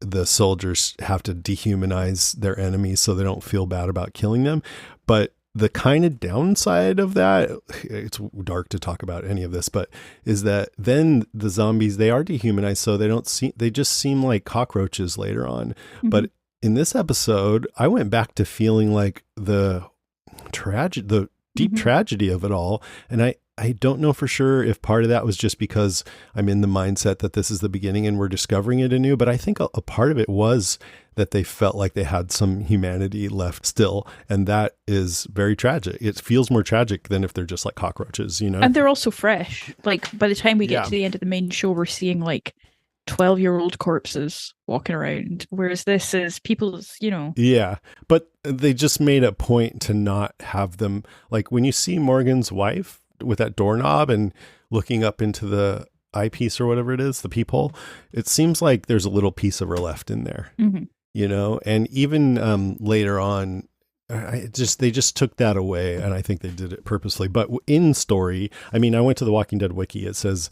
the soldiers have to dehumanize their enemies so they don't feel bad about killing them. But the kind of downside of that, it's dark to talk about any of this, but is that then the zombies, they are dehumanized, so they just seem like cockroaches later on. Mm-hmm. But in this episode, I went back to feeling like the deep mm-hmm. tragedy of it all. And I don't know for sure if part of that was just because I'm in the mindset that this is the beginning and we're discovering it anew. But I think a part of it was that they felt like they had some humanity left still. And that is very tragic. It feels more tragic than if they're just like cockroaches, you know? And they're also fresh. Like by the time we get to the end of the main show, we're seeing like 12-year-old corpses walking around, whereas this is people's, you know. Yeah, but they just made a point to not have them, like when you see Morgan's wife with that doorknob and looking up into the eyepiece or whatever it is, the peephole, it seems like there's a little piece of her left in there, mm-hmm. you know. And even later on, they just took that away, and I think they did it purposely. But in story, I mean, I went to the Walking Dead wiki. It says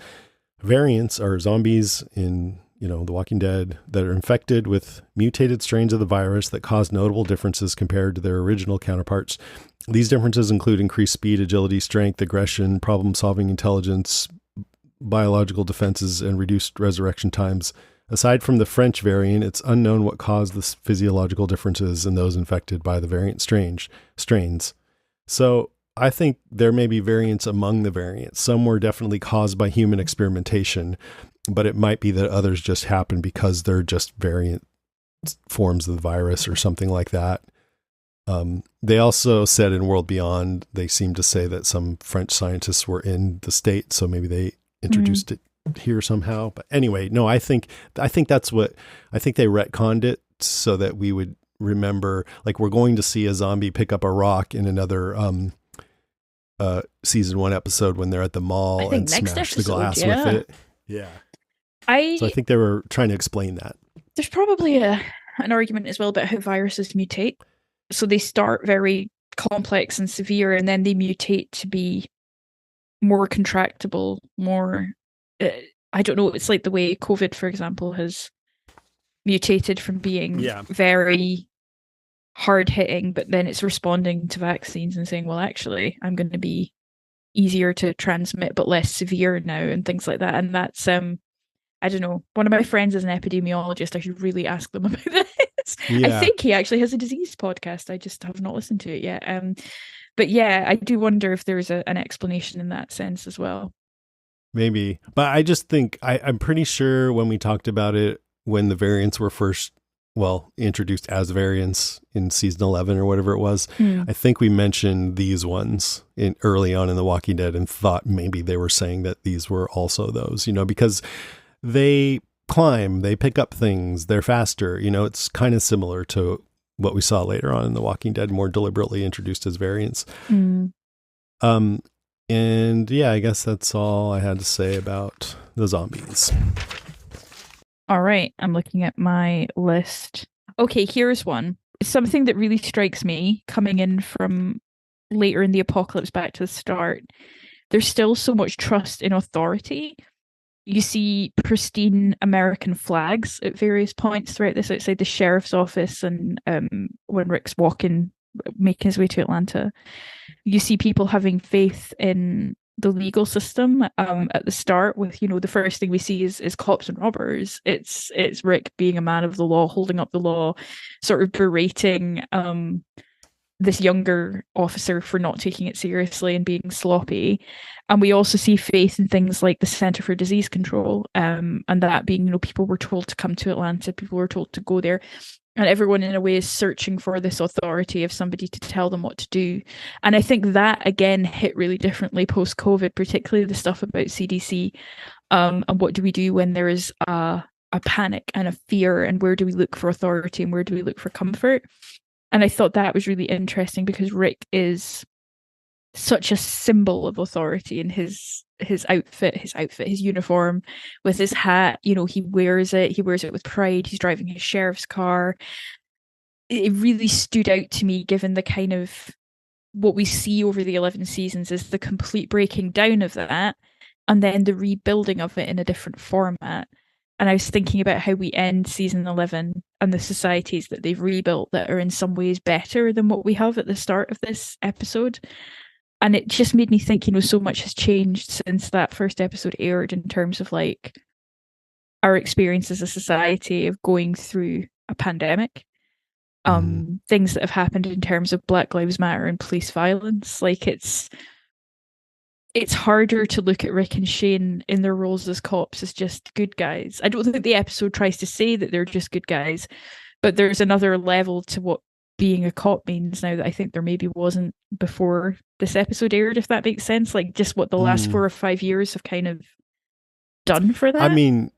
variants are zombies in, you know, The Walking Dead that are infected with mutated strains of the virus that cause notable differences compared to their original counterparts. These differences include increased speed, agility, strength, aggression, problem-solving intelligence, biological defenses, and reduced resurrection times. Aside from the French variant, it's unknown what caused the physiological differences in those infected by the variant strains. So I think there may be variants among the variants. Some were definitely caused by human experimentation, but it might be that others just happen because they're just variant forms of the virus or something like that. They also said in World Beyond, they seem to say that some French scientists were in the state, so maybe they introduced it here somehow. But anyway, no, I think they retconned it so that we would remember, like we're going to see a zombie pick up a rock in another season 1 episode when they're at the mall and smash the glass with it. Yeah. So I think they were trying to explain that. There's probably an argument as well about how viruses mutate. So they start very complex and severe, and then they mutate to be more contractible, more, I don't know, it's like the way COVID, for example, has mutated from being very hard-hitting, but then it's responding to vaccines and saying, well, actually, I'm going to be easier to transmit, but less severe now, and things like that. And that's, I don't know, one of my friends is an epidemiologist. I should really ask them about this. Yeah. I think he actually has a disease podcast. I just have not listened to it yet. But yeah, I do wonder if there's an explanation in that sense as well. Maybe. But I just think, I'm pretty sure when we talked about it, when the variants were first, introduced as variants in season 11 or whatever it was, I think we mentioned these ones early on in The Walking Dead and thought maybe they were saying that these were also those, you know, because they climb, they pick up things, they're faster, you know, it's kind of similar to what we saw later on in The Walking Dead, more deliberately introduced as variants. And yeah, I guess that's all I had to say about the zombies. All right, I'm looking at my list. Okay, here's one. Something that really strikes me coming in from later in the apocalypse back to the start. There's still so much trust in authority. You see pristine American flags at various points throughout this, outside the sheriff's office, and when Rick's making his way to Atlanta. You see people having faith in the legal system at the start with, you know, the first thing we see is cops and robbers. It's Rick being a man of the law, holding up the law, sort of berating this younger officer for not taking it seriously and being sloppy. And we also see faith in things like the Center for Disease Control, and that being, you know, people were told to come to Atlanta, people were told to go there. And everyone in a way is searching for this authority of somebody to tell them what to do. And I think that again hit really differently post-COVID, particularly the stuff about CDC. And what do we do when there is a panic and a fear, and where do we look for authority and where do we look for comfort? And I thought that was really interesting because Rick is such a symbol of authority in his outfit, his uniform, with his hat. You know, he wears it with pride. He's driving his sheriff's car. It really stood out to me, given the kind of what we see over the 11 seasons is the complete breaking down of that, and then the rebuilding of it in a different format. And I was thinking about how we end season 11 and the societies that they've rebuilt that are in some ways better than what we have at the start of this episode. And it just made me think, you know, so much has changed since that first episode aired in terms of like our experience as a society of going through a pandemic. Things that have happened in terms of Black Lives Matter and police violence. Like it's harder to look at Rick and Shane in their roles as cops as just good guys. I don't think the episode tries to say that they're just good guys, but there's another level to what being a cop means now that I think there maybe wasn't before this episode aired, if that makes sense. Like just what the last 4 or 5 years have kind of done for that. I mean,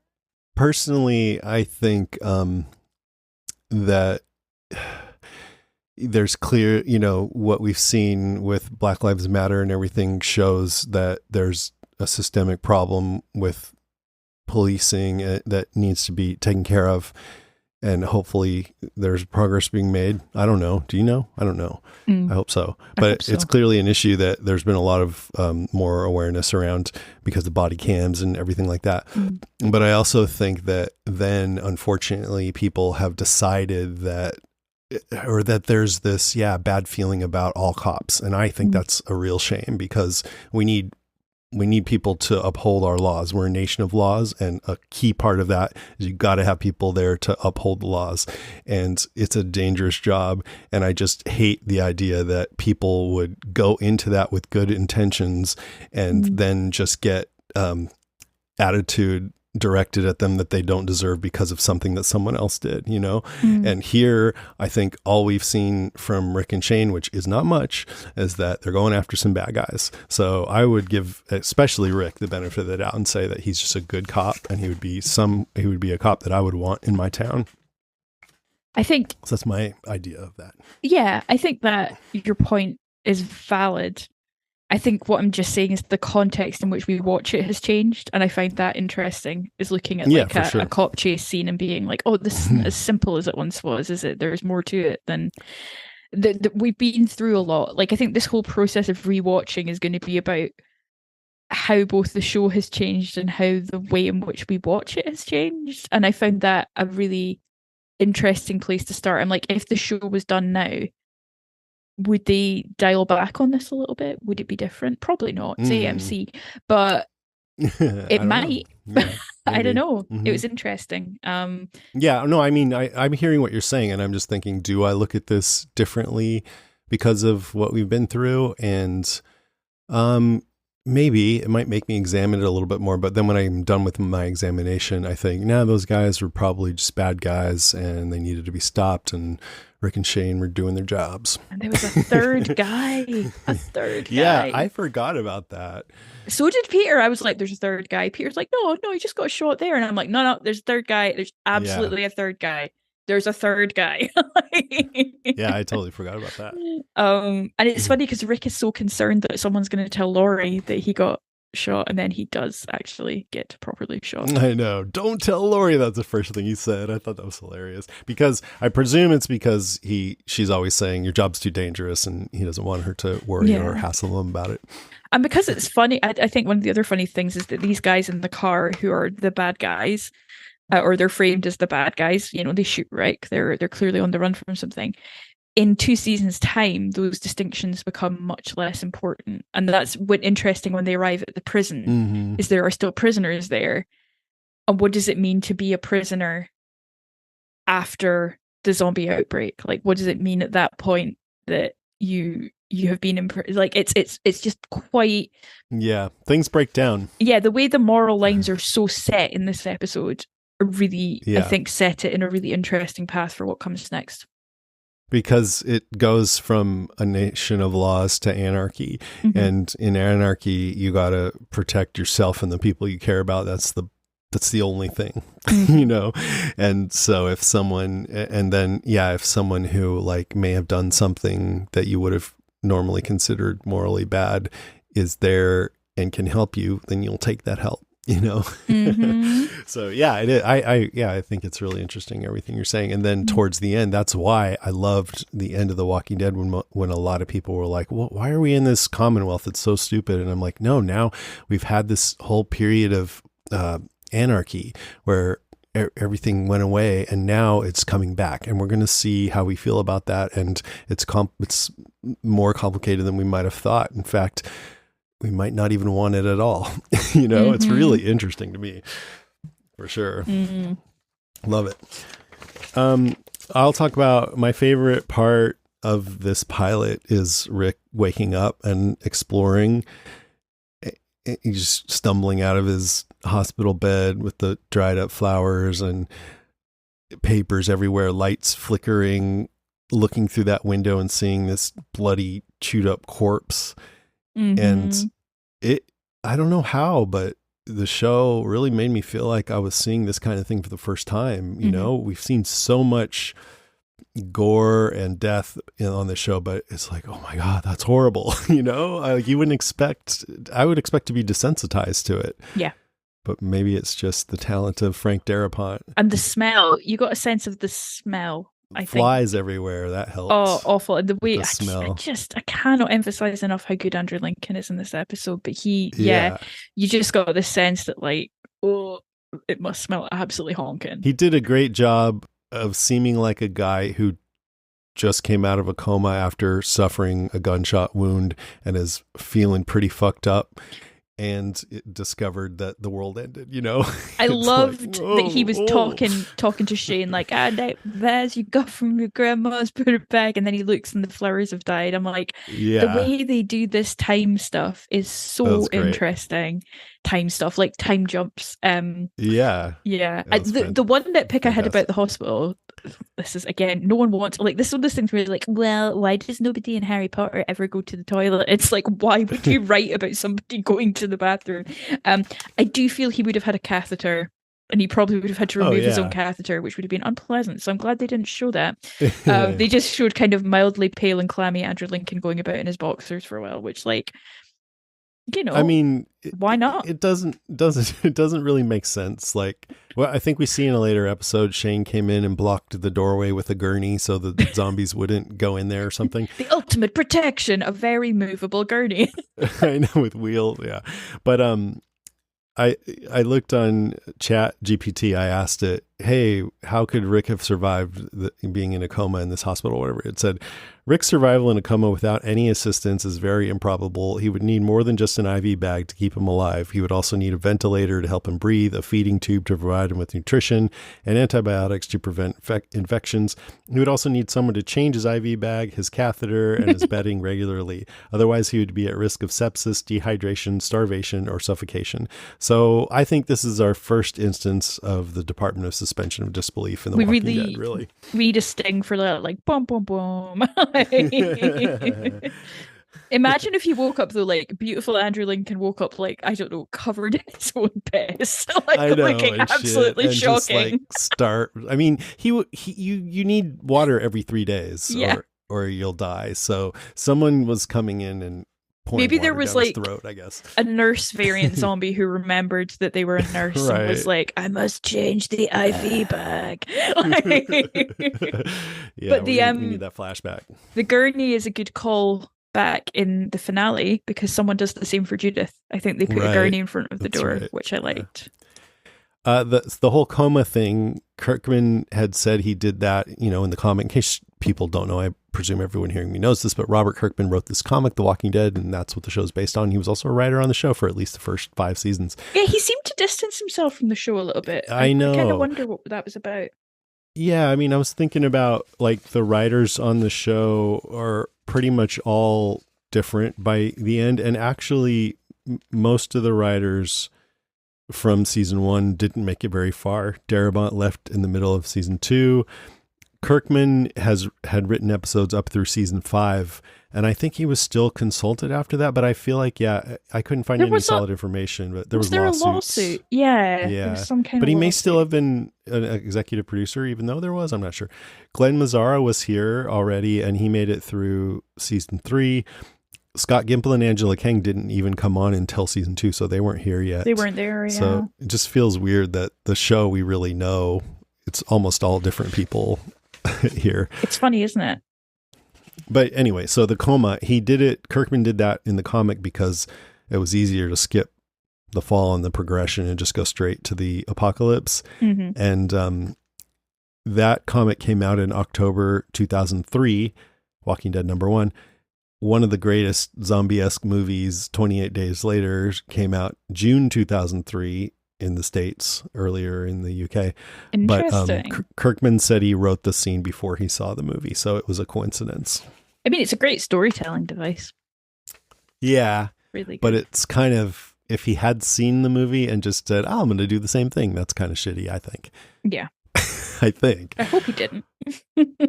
personally, I think that there's clear, you know, what we've seen with Black Lives Matter and everything shows that there's a systemic problem with policing that needs to be taken care of. And hopefully there's progress being made. I don't know. Do you know? I don't know. I hope so. But it's clearly an issue that there's been a lot of more awareness around because of body cams and everything like that. But I also think that then, unfortunately, people have decided that, or that there's this, bad feeling about all cops. And I think that's a real shame because we need people to uphold our laws. We're a nation of laws, and a key part of that is you got to have people there to uphold the laws. And it's a dangerous job. And I just hate the idea that people would go into that with good intentions and then just get attitude directed at them that they don't deserve because of something that someone else did, you know? And here, I think all we've seen from Rick and Shane, which is not much, is that they're going after some bad guys. So I would give, especially Rick, the benefit of the doubt and say that he's just a good cop, and he would be a cop that I would want in my town. I think so that's my idea of that. Yeah, I think that your point is valid. I think what I'm just saying is the context in which we watch it has changed, and I find that interesting, is looking at a cop chase scene and being like, oh, this isn't as simple as it once was, is it? There's more to it than we've been through a lot. Like, I think this whole process of rewatching is going to be about how both the show has changed and how the way in which we watch it has changed. And I found that a really interesting place to start. I'm like, if the show was done now, would they dial back on this a little bit? Would it be different? Probably not. It's AMC, but it might. Yeah, I don't know. It was interesting. Yeah, no, I mean, I'm hearing what you're saying, and I'm just thinking, do I look at this differently because of what we've been through? And maybe it might make me examine it a little bit more. But then when I'm done with my examination, I think, those guys were probably just bad guys and they needed to be stopped, and Rick and Shane were doing their jobs. And there was a third guy. Yeah, I forgot about that. So did Peter. I was like, there's a third guy. Peter's like, no, he just got shot there. And I'm like, no, there's a third guy. There's absolutely a third guy. There's a third guy. Yeah, I totally forgot about that. And it's funny because Rick is so concerned that someone's going to tell Laurie that he got shot, and then he does actually get properly shot. I know. Don't tell Laurie that's the first thing he said. I thought that was hilarious, because I presume it's because she's always saying your job's too dangerous, and he doesn't want her to worry or hassle him about it. And because it's funny, I think one of the other funny things is that these guys in the car who are the bad guys, or they're framed as the bad guys, they shoot Rick. They're clearly on the run from something. In 2 seasons' time, those distinctions become much less important. And that's what interesting when they arrive at the prison, is there are still prisoners there. And what does it mean to be a prisoner after the zombie outbreak? Like, what does it mean at that point that you have been in prison? Like, it's just quite... Yeah, things break down. Yeah, the way the moral lines are so set in this episode really, I think, set it in a really interesting path for what comes next. Because it goes from a nation of laws to anarchy. And in anarchy, you got to protect yourself and the people you care about. That's the only thing, you know? And so if someone who like may have done something that you would have normally considered morally bad is there and can help you, then you'll take that help, you know? So yeah, it is. I think it's really interesting, everything you're saying. And then towards the end, that's why I loved the end of The Walking Dead when a lot of people were like, well, why are we in this Commonwealth? It's so stupid. And I'm like, no, now we've had this whole period of anarchy where everything went away and now it's coming back, and we're going to see how we feel about that. And it's more complicated than we might have thought. In fact, we might not even want it at all. You know, it's really interesting to me, for sure. Love it. I'll talk about my favorite part of this pilot is Rick waking up and exploring. He's just stumbling out of his hospital bed with the dried up flowers and papers everywhere, lights flickering, looking through that window and seeing this bloody chewed up corpse. And I don't know how, but the show really made me feel like I was seeing this kind of thing for the first time. You know, we've seen so much gore and death on the show, but it's like, oh my God, that's horrible. You know, I would expect to be desensitized to it. Yeah. But maybe it's just the talent of Frank Darabont. And the smell, you got a sense of the smell. Flies everywhere, that helps. Oh, awful. And the way the smell. I cannot emphasize enough how good Andrew Lincoln is in this episode. But you just got this sense that like, oh, it must smell absolutely honking. He did a great job of seeming like a guy who just came out of a coma after suffering a gunshot wound and is feeling pretty fucked up, and it discovered that the world ended, you know? I loved that he was talking to Shane like, there's you got from your grandma's, put it back, and then he looks and the flowers have died. I'm like, the way they do this time stuff is so interesting. Time stuff, like time jumps. The one nitpick I had about the hospital, this is again, no one wants, like, this is one of those things where you're like, well, why does nobody in Harry Potter ever go to the toilet? It's like, why would you write about somebody going to the bathroom? I do feel he would have had a catheter, and he probably would have had to remove his own catheter, which would have been unpleasant. So I'm glad they didn't show that. They just showed kind of mildly pale and clammy Andrew Lincoln going about in his boxers for a while, which, like, you know, I mean, why not? It doesn't really make sense. Like, well, I think we see in a later episode, Shane came in and blocked the doorway with a gurney so the zombies wouldn't go in there or something. The ultimate protection, a very movable gurney. I know, with wheels, yeah. But I looked on Chat GPT. I asked it, hey, how could Rick have survived being in a coma in this hospital or whatever? It said, Rick's survival in a coma without any assistance is very improbable. He would need more than just an IV bag to keep him alive. He would also need a ventilator to help him breathe, a feeding tube to provide him with nutrition, and antibiotics to prevent infections. He would also need someone to change his IV bag, his catheter, and his bedding regularly. Otherwise, he would be at risk of sepsis, dehydration, starvation, or suffocation. So I think this is our first instance of the Department of Suspension of Disbelief in The Walking Dead, really. Read a sting for that, like, boom, boom, boom. Imagine if you woke up though, like beautiful Andrew Lincoln woke up, like, I don't know, covered in his own piss, like, I know, looking absolutely shocking. Just, like, I mean, you need water every 3 days, or you'll die. So someone was coming in and maybe there was like throat, I guess, a nurse variant zombie who remembered that they were a nurse and was like, I must change the IV bag. But we need that flashback. The gurney is a good call back in the finale because someone does the same for Judith. I think they put a gurney in front of the door, which I liked. The whole coma thing, Kirkman had said he did that, you know, in the comic. In case people don't know, I presume everyone hearing me knows this, but Robert Kirkman wrote this comic, The Walking Dead, and that's what the show's based on. He was also a writer on the show for at least the first 5 seasons. Yeah, he seemed to distance himself from the show a little bit. I know. I kind of wonder what that was about. Yeah, I mean, I was thinking about, like, the writers on the show are pretty much all different by the end, and actually most of the writers from season 1 didn't make it very far. Darabont left in the middle of season 2. Kirkman had written episodes up through season 5, and I think he was still consulted after that. But I feel like, I couldn't find any solid information. But there was there lawsuits. A lawsuit? Yeah, there was some kind but of he may lawsuit. still have been an executive producer, even though there was. I'm not sure. Glenn Mazzara was here already, and he made it through season 3. Scott Gimple and Angela Kang didn't even come on until season 2, so they weren't here yet. They weren't there. Yeah. So it just feels weird that the show we really know, it's almost all different people here. It's funny, isn't it? But anyway, so the coma, Kirkman did that in the comic because it was easier to skip the fall and the progression and just go straight to the apocalypse. Mm-hmm. And that comic came out in October 2003, Walking Dead #1. One of the greatest zombie-esque movies, 28 Days Later, came out June 2003 in the States, earlier in the UK. Interesting. But Kirkman said he wrote the scene before he saw the movie, so it was a coincidence. I mean, it's a great storytelling device. Yeah. Really good. But it's kind of, if he had seen the movie and just said, I'm going to do the same thing, that's kind of shitty, I think. Yeah. I think. I hope he didn't.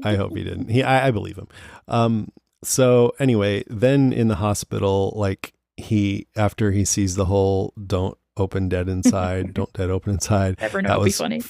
I hope he didn't. I believe him. So anyway, then in the hospital, like after he sees the whole don't open dead inside, don't dead open inside. Never know, it'd be funny.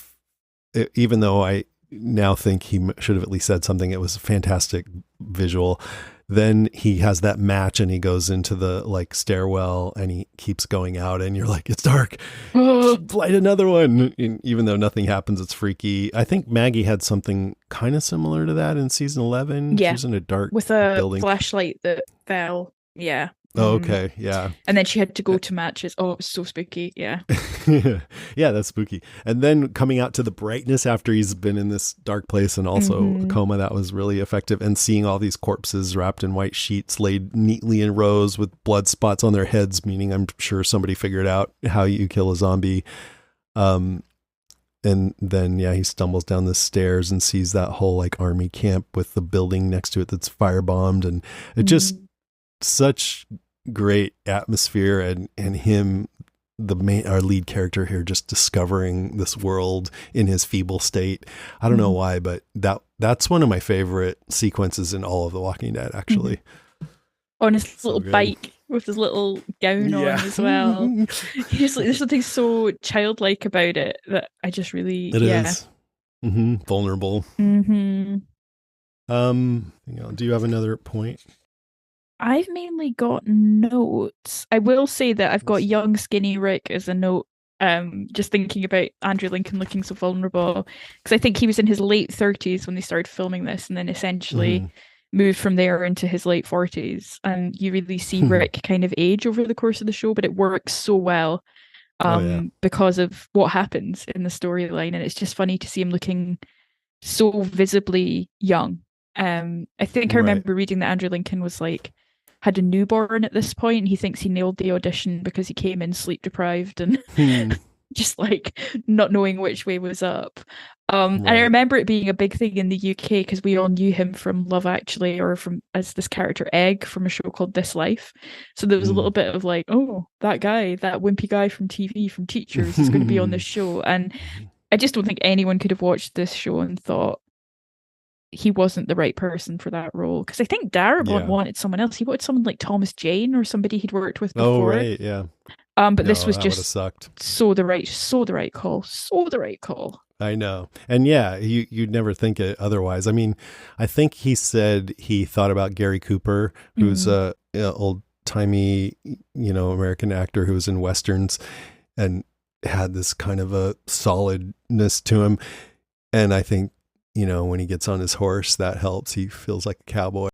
Even though I now think he should have at least said something, it was a fantastic visual. Then he has that match and he goes into the stairwell and he keeps going out and you're like, it's dark. Light another one. And even though nothing happens, it's freaky. I think Maggie had something kind of similar to that in season 11. Yeah. She was in a dark with a building. Flashlight that fell. Yeah. Oh, okay. Yeah. And then she had to go to matches. Oh, it was so spooky. Yeah. Yeah, that's spooky. And then coming out to the brightness after he's been in this dark place and also a coma, that was really effective. And seeing all these corpses wrapped in white sheets laid neatly in rows with blood spots on their heads, meaning I'm sure somebody figured out how you kill a zombie. And then, he stumbles down the stairs and sees that whole army camp with the building next to it that's firebombed. And it just such great atmosphere and him, our lead character here, just discovering this world in his feeble state. I don't know why, but that's one of my favorite sequences in all of The Walking Dead, actually. On his little bike with his little gown on as well. There's something so childlike about it that I just really It is. Vulnerable. Do you have another point? I've mainly got notes. I will say that I've got young skinny Rick as a note, just thinking about Andrew Lincoln looking so vulnerable, because I think he was in his late 30s when they started filming this, and then essentially moved from there into his late 40s, and you really see Rick kind of age over the course of the show, but it works so well because of what happens in the storyline, and it's just funny to see him looking so visibly young. I think I remember reading that Andrew Lincoln was had a newborn at this point, and he thinks he nailed the audition because he came in sleep deprived and just not knowing which way was up. And I remember it being a big thing in the UK because we all knew him from Love Actually, or as this character Egg from a show called This Life. So there was a little bit of oh, that guy, that wimpy guy from TV, from Teachers, is going to be on this show. And I just don't think anyone could have watched this show and thought he wasn't the right person for that role, because I think Darabont wanted someone else. He wanted someone like Thomas Jane or somebody he'd worked with before. Oh right, yeah. But this was just sucked. so the right call. I know, and you'd never think it otherwise. I mean, I think he said he thought about Gary Cooper, who's a old timey, American actor who was in westerns and had this kind of a solidness to him, and I think when he gets on his horse, that helps. He feels like a cowboy.